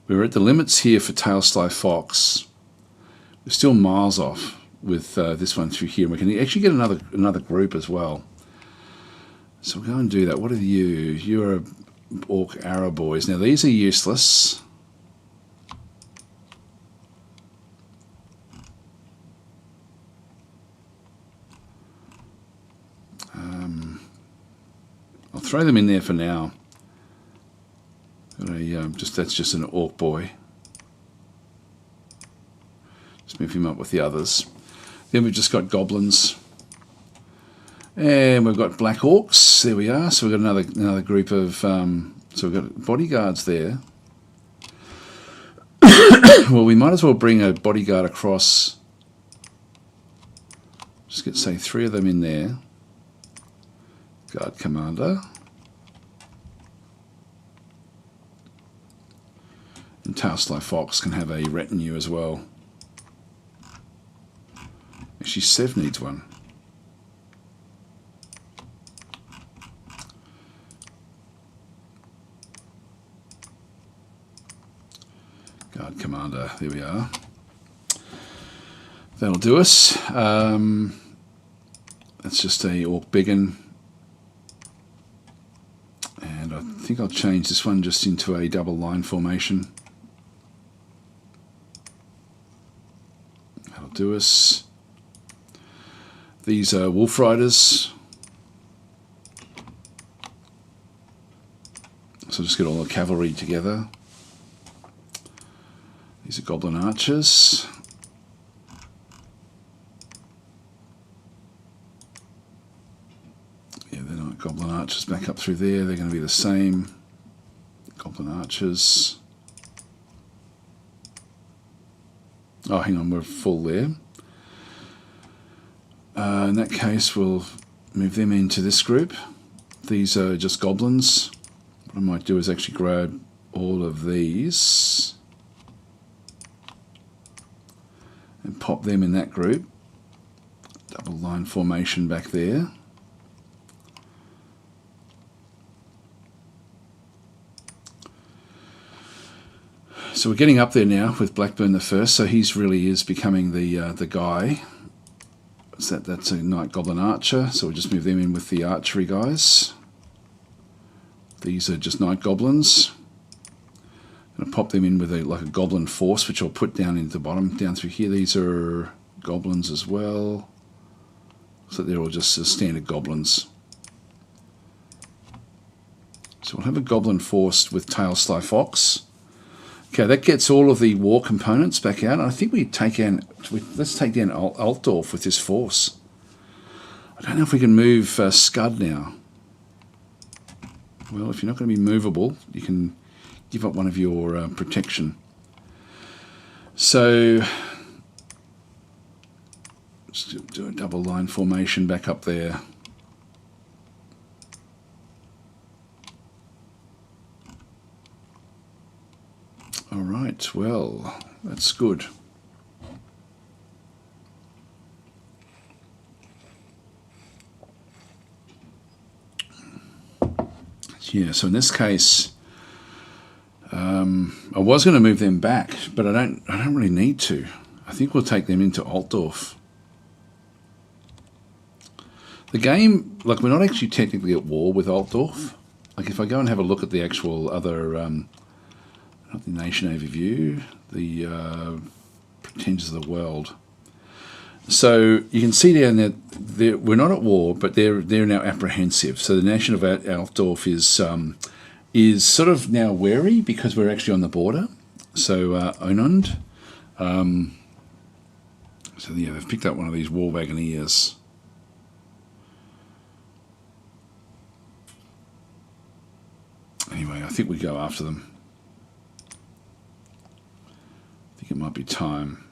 We're at the limits here for Tailsly Fox. We're still miles off with this one through here. We can actually get another group as well. So we'll go and do that. What are you? You're a Orc Arrow boys. Now these are useless. I'll throw them in there for now. That's just an Orc boy. Just move him up with the others. Then we've just got goblins. And we've got black orcs. There we are. So we've got another group of. So we've got bodyguards there. Well, we might as well bring a bodyguard across. Just get, say, 3 of them in there. Guard commander. And Tailsly Fox can have a retinue as well. Actually, Sev needs one. Guard commander, there we are. That'll do us. That's just a Orc Biggin. And I think I'll change this one just into a double line formation. That'll do us. These are Wolf Riders. So just get all the cavalry together. These are Goblin Archers. Yeah, they're not Goblin Archers back up through there. They're going to be the same. Goblin Archers. Oh, hang on, we're full there. In that case, we'll move them into this group. These are just goblins. What I might do is actually grab all of these and pop them in that group. Double line formation back there. So we're getting up there now with Blackburn the First. So he's really is becoming the guy. So that's a Knight Goblin Archer. So we'll just move them in with the archery guys. These are just Knight Goblins. I'm going to pop them in with like a Goblin Force, which I'll put down into the bottom, down through here. These are Goblins as well. So they're all just standard Goblins. So we'll have a Goblin Force with Tailsly Fox. Okay, that gets all of the war components back out. And I think let's take down Altdorf with this force. I don't know if we can move Scud now. Well, if you're not going to be movable, you can give up one of your protection. So, just do a double line formation back up there. All right, well, that's good. Yeah, so in this case, I was going to move them back, but I don't really need to. I think we'll take them into Altdorf. The game, like, we're not actually technically at war with Altdorf. Like, if I go and have a look at the actual other, not the nation overview, the pretenders of the world. So you can see down that we're not at war, but they're now apprehensive. So the nation of Altdorf is sort of now wary because we're actually on the border. So Onund. So yeah, they've picked up one of these war wagoneers. Anyway, I think we go after them. I think it might be time.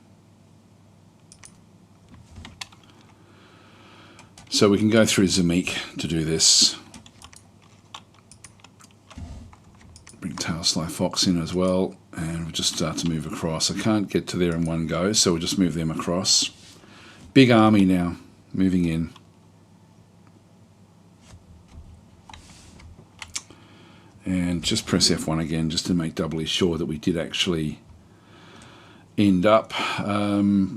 So we can go through Zamik to do this. Bring Tailsly Fox in as well, and we'll just start to move across. I can't get to there in one go, so we'll just move them across. Big army now, moving in. And just press F1 again, just to make doubly sure that we did actually end up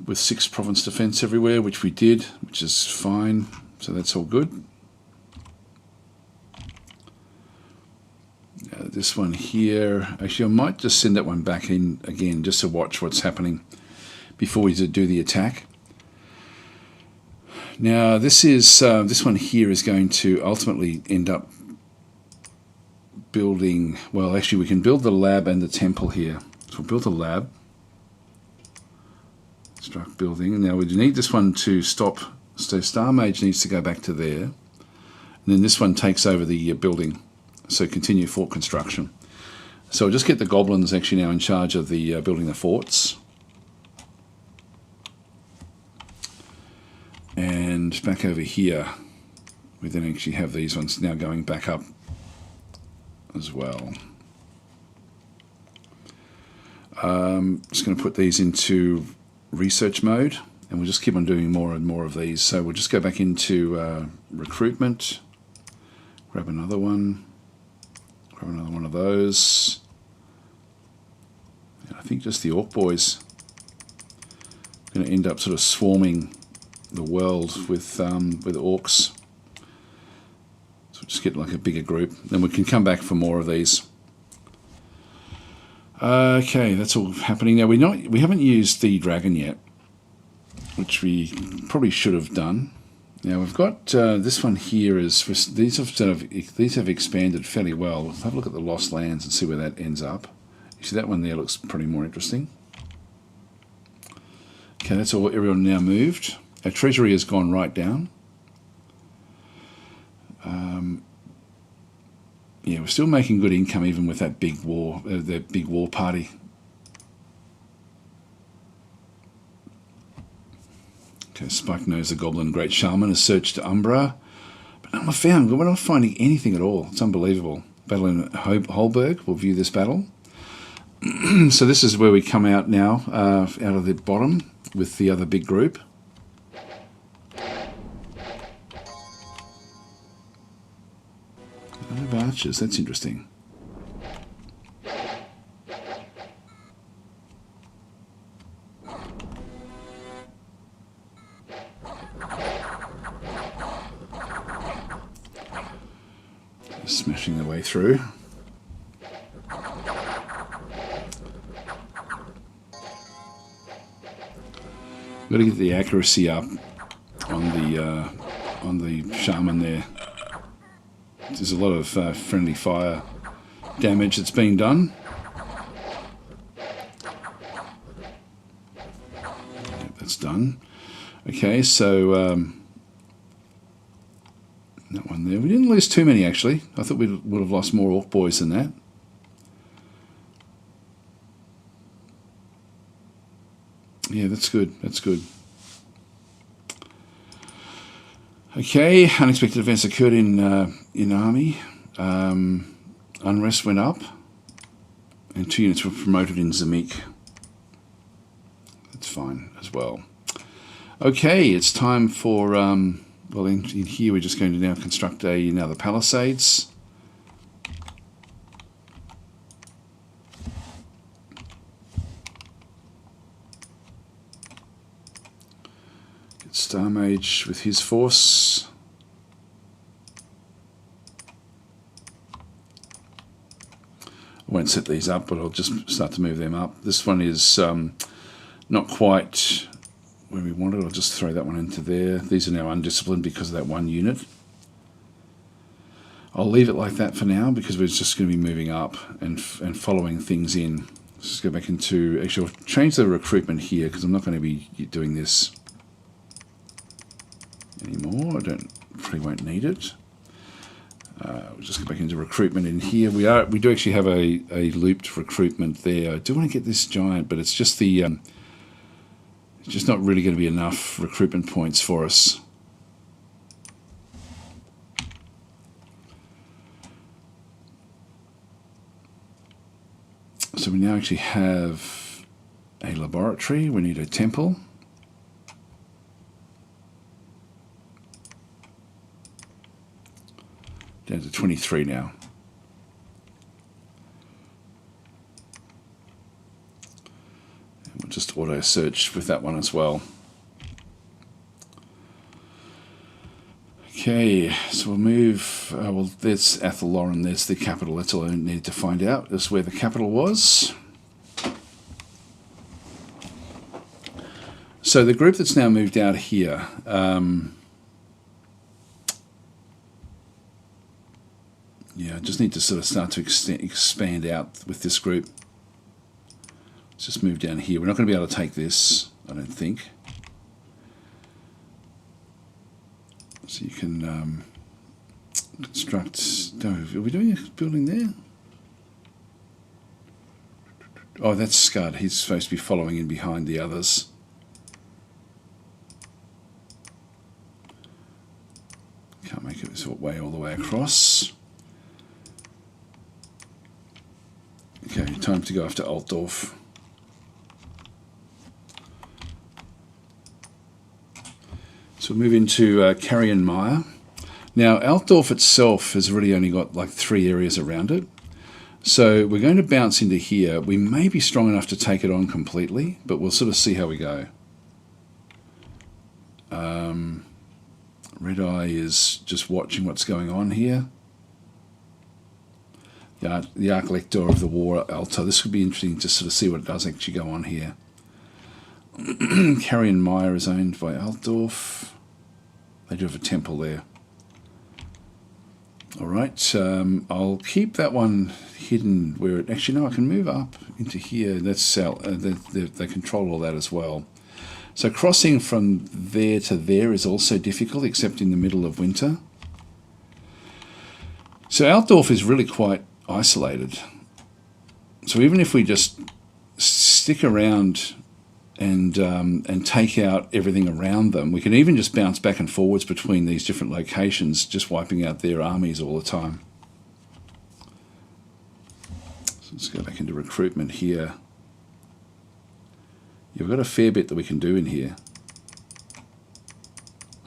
with 6 province defense everywhere, which we did, which is fine. So that's all good. This one here, actually I might just send that one back in again just to watch what's happening before we do the attack. Now this one here is going to ultimately end up building, well actually we can build the lab and the temple here. So we'll build a lab. Struck building. Now we need this one to stop. So Star Mage needs to go back to there. And then this one takes over the building. So continue fort construction. So we'll just get the goblins actually now in charge of the building the forts. And back over here, we then actually have these ones now going back up as well. Just going to put these into research mode, and we'll just keep on doing more and more of these. So we'll just go back into recruitment, grab another one of those. And I think just the Orc boys are going to end up sort of swarming the world with Orcs. So just get like a bigger group, then we can come back for more of these. Okay, that's all happening now. We haven't used the dragon yet, which we probably should have done. Now we've got this one here. These have expanded fairly well. We'll have a look at the Lost Lands and see where that ends up. You see that one there looks pretty more interesting. Okay, that's all. Everyone now moved. Our treasury has gone right down. Yeah, we're still making good income even with that big war, party. Okay, Spike knows the Goblin Great Shaman has searched to Umbra, but we're not finding anything at all. It's unbelievable. Battle in Holberg. We'll view this battle. So this is where we come out now, out of the bottom with the other big group. Archers, that's interesting. Smashing their way through. Got to get the accuracy up on the shaman there. There's a lot of friendly fire damage that's being done. Yep, that's done. Okay, so that one there. We didn't lose too many actually. I thought we would have lost more Orc boys than that. Yeah, that's good. That's good. Okay, unexpected events occurred in army. Unrest went up. And 2 units were promoted in Zamik. That's fine as well. Okay, it's time for, well, in here we're just going to now construct another palisades. Get Star Mage with his force. I won't set these up, but I'll just start to move them up. This one is not quite where we want it. I'll just throw that one into there. These are now undisciplined because of that 1 unit. I'll leave it like that for now because we're just going to be moving up and following things in. Let's just go back into... Actually, I'll change the recruitment here because I'm not going to be doing this anymore. Probably won't need it. We'll just go back into recruitment in here. We do actually have a looped recruitment there. I do want to get this giant, but it's just the it's just not really going to be enough recruitment points for us. So we now actually have a laboratory. We need a temple. Down to 23 now. And we'll just auto search with that one as well. Okay, so we'll move. Well, there's Athelloran, there's the capital. That's all I needed to find out. That's where the capital was. So the group that's now moved out here. Yeah, I just need to sort of start to expand out with this group. Let's just move down here. We're not going to be able to take this, I don't think. So you can construct... Are we doing a building there? Oh, that's Scud. He's supposed to be following in behind the others. Can't make it this way all the way across. Okay, time to go after Altdorf. So we'll move into Carrion Mire. Now, Altdorf itself has really only got like 3 areas around it. So we're going to bounce into here. We may be strong enough to take it on completely, but we'll sort of see how we go. Red Eye is just watching what's going on here. Yeah, the Archlector of the War Altar. This would be interesting to sort of see what does actually go on here. Carrion Mire is owned by Altdorf. They do have a temple there. Alright, I'll keep that one hidden where it... Actually, no, I can move up into here. That's they control all that as well. So crossing from there to there is also difficult, except in the middle of winter. So Altdorf is really quite isolated. So even if we just stick around and take out everything around them, we can even just bounce back and forwards between these different locations, just wiping out their armies all the time. So let's go back into recruitment here. Yeah, we've got a fair bit that we can do in here.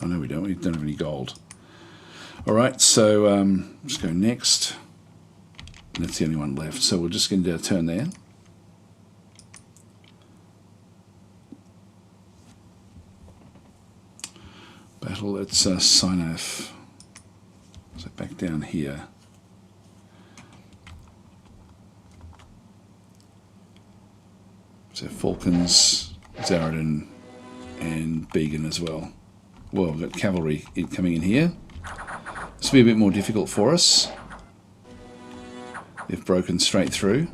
Oh no, we don't. We don't have any gold. All right, so let's go next. And that's the only one left. So we're just going to turn there. Battle at Sinaf. So back down here. So Falcons, Zaradin, and Began as well. Well, we've got cavalry coming in here. This will be a bit more difficult for us. They've broken straight through.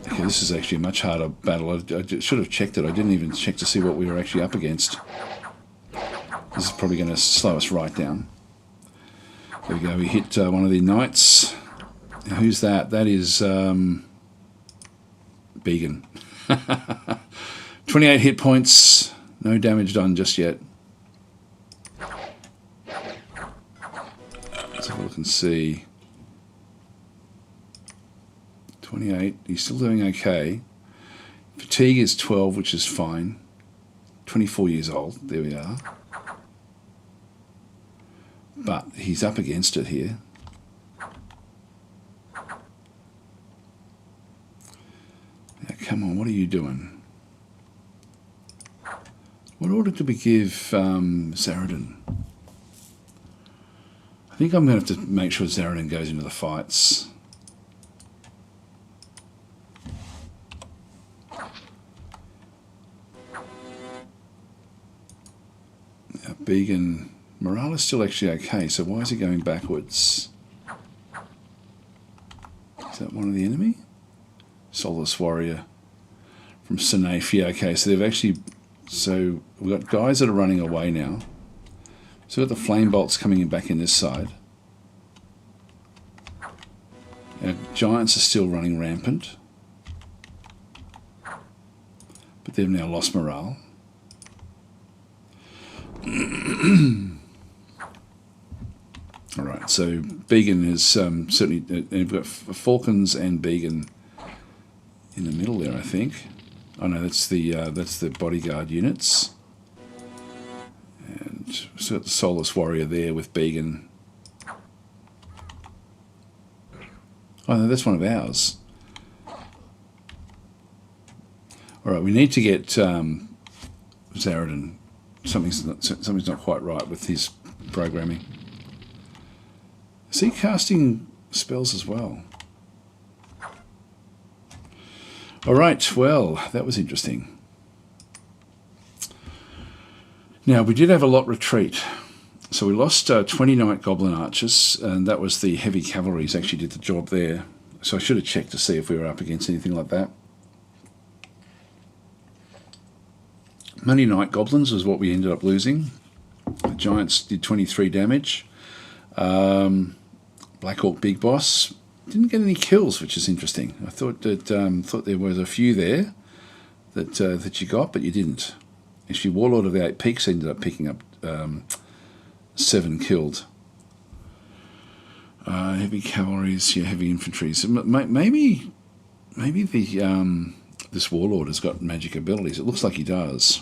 Okay, this is actually a much harder battle. I should have checked it. I didn't even check to see what we were actually up against. This is probably going to slow us right down. There we go. We hit one of the knights. Now, who's that? That is Began. 28 hit points. No damage done just yet. Let's have a look and see. 28, he's still doing okay. Fatigue is 12, which is fine. 24 years old, there we are. But he's up against it here. Now, come on, what are you doing? What order did we give Zaradin? I think I'm going to have to make sure Zaradin goes into the fights. Now, Began, morale is still actually okay, so why is he going backwards? Is that one of the enemy? Soulless Warrior from Sanafia. Okay, so they've actually... So we've got guys that are running away now. So we've got the flame bolts coming in back in this side. Our giants are still running rampant. But they've now lost morale. Alright, so Began is certainly... we've got Falcons and Began in the middle there, I think. Oh no, that's the bodyguard units. And so got the Soulless Warrior there with Began. Oh no, that's one of ours. Alright, we need to get Zaradin. Something's not quite right with his programming. Is he casting spells as well? Alright, well, that was interesting. Now, we did have a lot retreat. So we lost 20 Night Goblin Archers, and that was the heavy cavalries actually did the job there. So I should have checked to see if we were up against anything like that. Money Night Goblins was what we ended up losing. The Giants did 23 damage. Black Hawk Big Boss didn't get any kills, which is interesting. I thought that thought there was a few there that you got, but you didn't. Actually, Warlord of the Eight Peaks ended up picking up 7 killed. Heavy cavalries, yeah, heavy infantry. So maybe the this Warlord has got magic abilities. It looks like he does.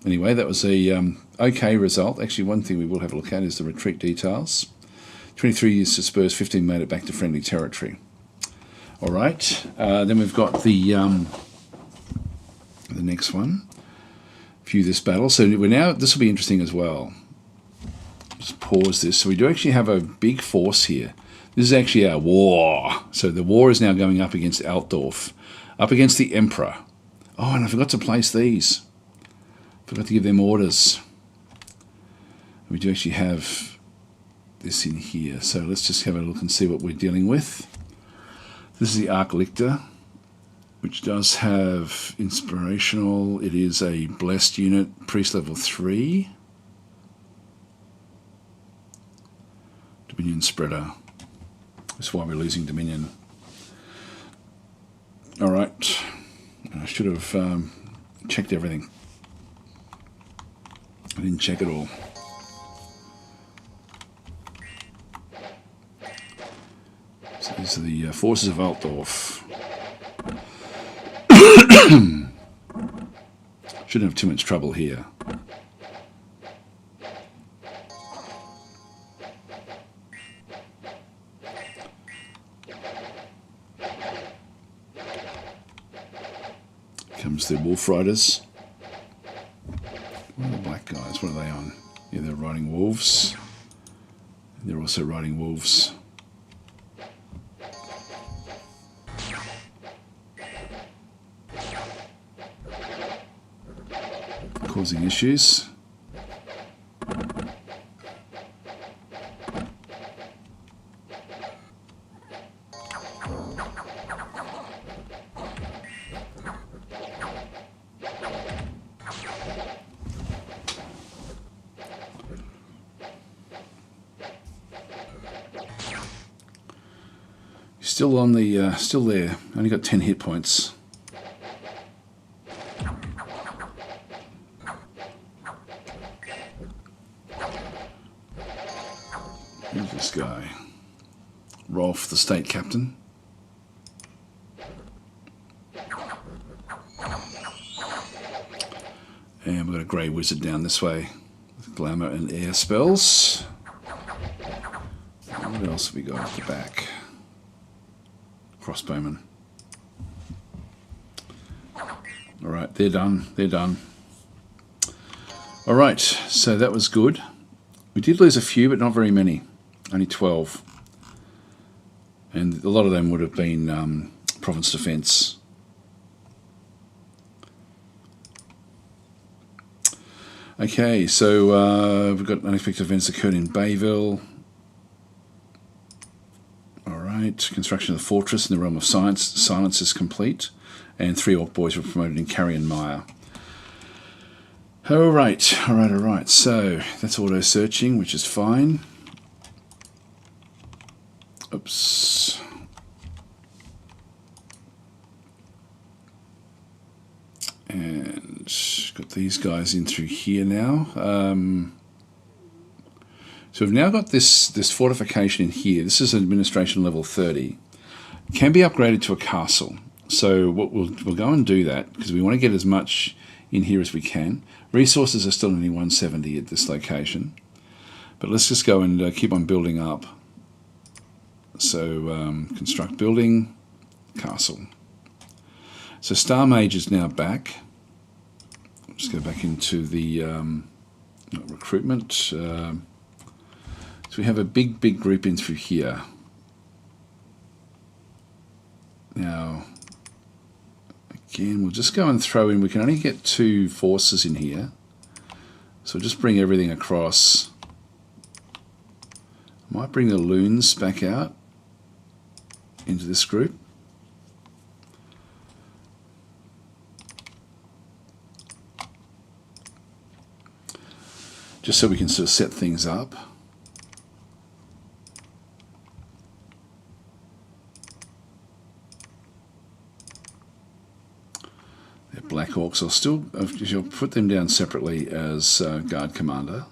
Anyway, that was a okay result. Actually, one thing we will have a look at is the retreat details. 23 years dispersed, 15 made it back to friendly territory. All right, then we've got the next one. View this battle. So we're now. This will be interesting as well. Just pause this. So we do actually have a big force here. This is actually our war. So the war is now going up against Altdorf, up against the Emperor. Oh, and I forgot to place these. Forgot to give them orders. We do actually have this in here. So let's just have a look and see what we're dealing with. This is the Arc Lictor, which does have inspirational. It is a blessed unit, priest level 3. Dominion spreader. That's why we're losing Dominion. All right. I should have checked everything. I didn't check it all. So these are the forces of Altdorf. Shouldn't have too much trouble here. Comes the Wolf Riders. What are the black guys? What are they on? Yeah, they're riding wolves. They're also riding wolves. Causing issues. Still on the, still there. Only got 10 hit points. Who's this guy? guy. Rolf, the state captain. And we've got a grey wizard down this way with glamour and air spells. And what else have we got at the back? Crossbowman. Alright, they're done. They're done. Alright, so that was good. We did lose a few, but not very many. Only 12. And a lot of them would have been province defence. Okay, so we've got unexpected events occurred in Bayville. Alright, construction of the fortress in the realm of silence is complete. And 3 orc boys were promoted in Carrion Mire. Alright. So that's auto searching, which is fine. Oops. And got these guys in through here now. So we've now got this fortification in here. This is administration level 30. It can be upgraded to a castle. So what we'll go and do that because we want to get as much in here as we can. Resources are still only 170 at this location. But let's just go and keep on building up. So construct building, castle. So Star Mage is now back. Just go back into the recruitment. So we have a big group in through here. Now, again, we'll just go and throw in. We can only get 2 forces in here. So we'll just bring everything across. I might bring the loons back out into this group. Just so we can sort of set things up. They're Black Orcs. I'll put them down separately as guard commander.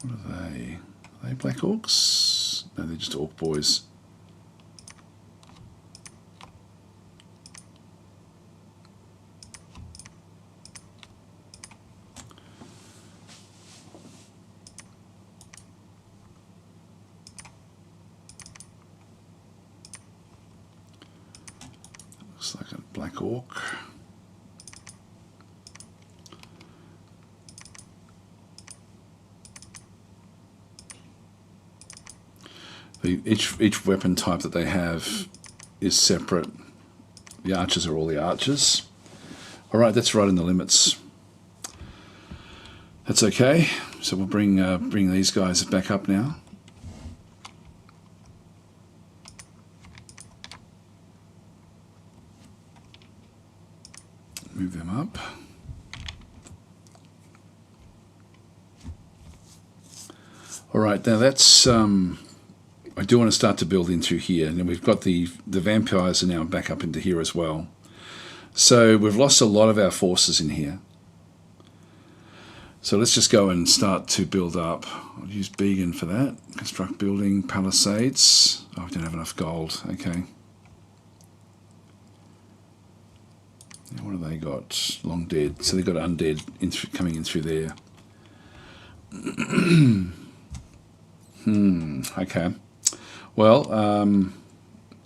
What are they? Are they Black Orcs? No, they're just Orc boys. Looks like a Black Orc. Each weapon type that they have is separate. The archers are all the archers. Alright, that's right in the limits. That's okay. So we'll bring these guys back up now. Move them up. Alright, now that's I do want to start to build in through here, and then we've got the vampires are now back up into here as well. So we've lost a lot of our forces in here. So let's just go and start to build up. I'll use Began for that. Construct building, palisades. Oh, I don't have enough gold. Okay. Now what have they got? Long dead. So they've got undead coming in through there. Okay. Well, I'm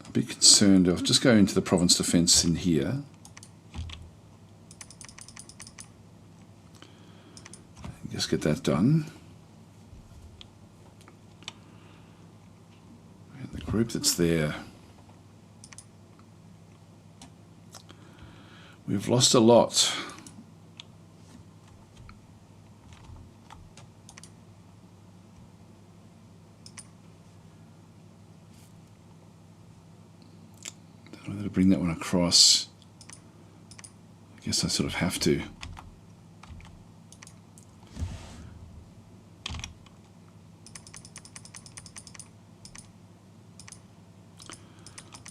a bit concerned. I'll just go into the province defence in here. Just get that done. And the group that's there. We've lost a lot. To bring that one across. I guess I sort of have to.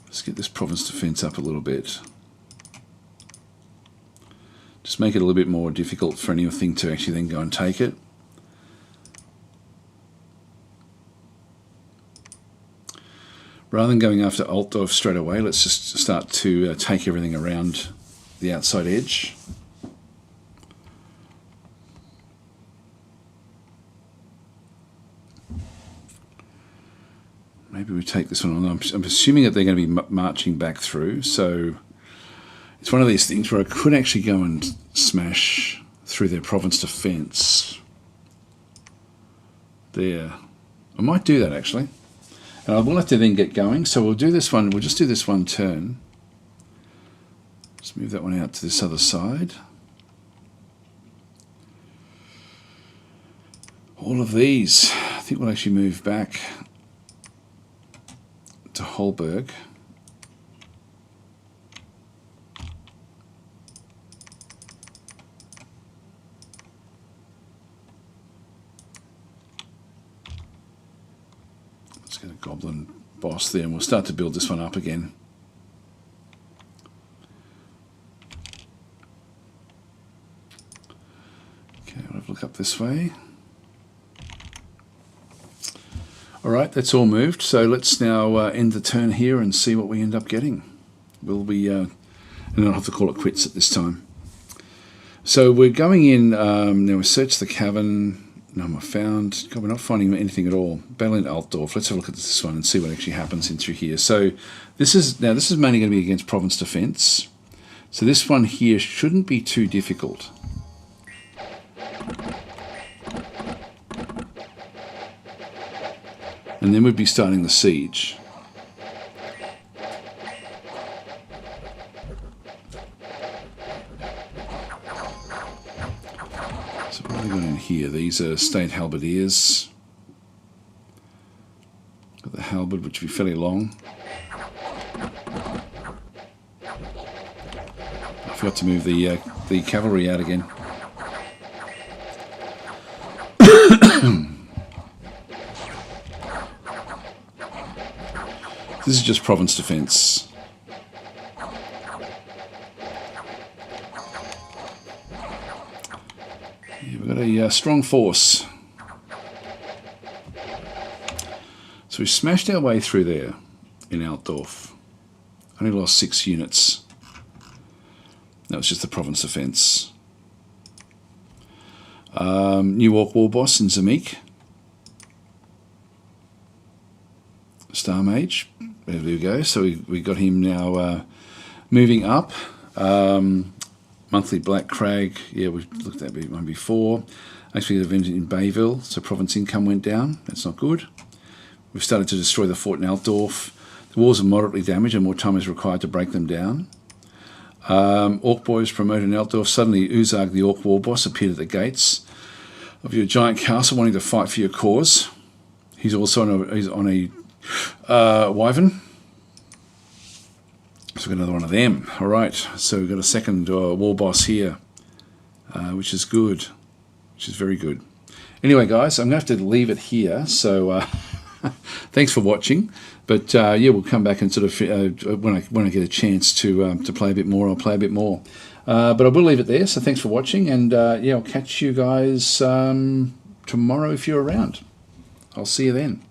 Let's get this province defence up a little bit. Just Just make it a little bit more difficult for anything to actually then go and take it. Rather than going after Altdorf straight away, let's just start to take everything around the outside edge. Maybe we take this one on. I'm assuming that they're going to be marching back through, so it's one of these things where I could actually go and smash through their province defence. There. I might do that actually. And I will have to then get going, so we'll do this one, we'll just do this one turn. Let's move that one out to this other side. All of these, I think we'll actually move back to Holberg. Let's get a goblin boss there and we'll start to build this one up again. Okay, I'll have a look up this way. Alright, that's all moved, so let's now end the turn here and see what we end up getting. We'll be, and I'll have to call it quits at this time. So we're going in, now we search the cavern, none were found. God, we're not finding anything at all. Battle in Altdorf, let's have a look at this one and see what actually happens in through here. So this is mainly going to be against province defence. So this one here shouldn't be too difficult. And then we'd be starting the siege. So what have we got in here? These are state halberdiers. Got the halberd, which would be fairly long. I forgot to move the cavalry out again. This is just province defence. Yeah, we've got a strong force. So we smashed our way through there in Altdorf. Only lost 6 units. That was just the province defence. New Orc war boss in Zamik. Star Mage. There we go. So we got him now moving up. Monthly Black Crag. Yeah, we've looked at that one before. Actually, the event in Bayville, so province income went down. That's not good. We've started to destroy the fort in Altdorf. The walls are moderately damaged and more time is required to break them down. Orc boys promoted in Altdorf. Suddenly, Uzag, the Orc war boss, appeared at the gates of your giant castle wanting to fight for your cause. He's also on a Wyvern. So we've got another one of them. Alright, so we've got a second war boss here, which is good, which is very good. Anyway guys, I'm going to have to leave it here, so thanks for watching, but yeah, we'll come back and sort of, when I get a chance to play a bit more, I'll play a bit more. But I will leave it there, so thanks for watching, and yeah, I'll catch you guys tomorrow if you're around. I'll see you then.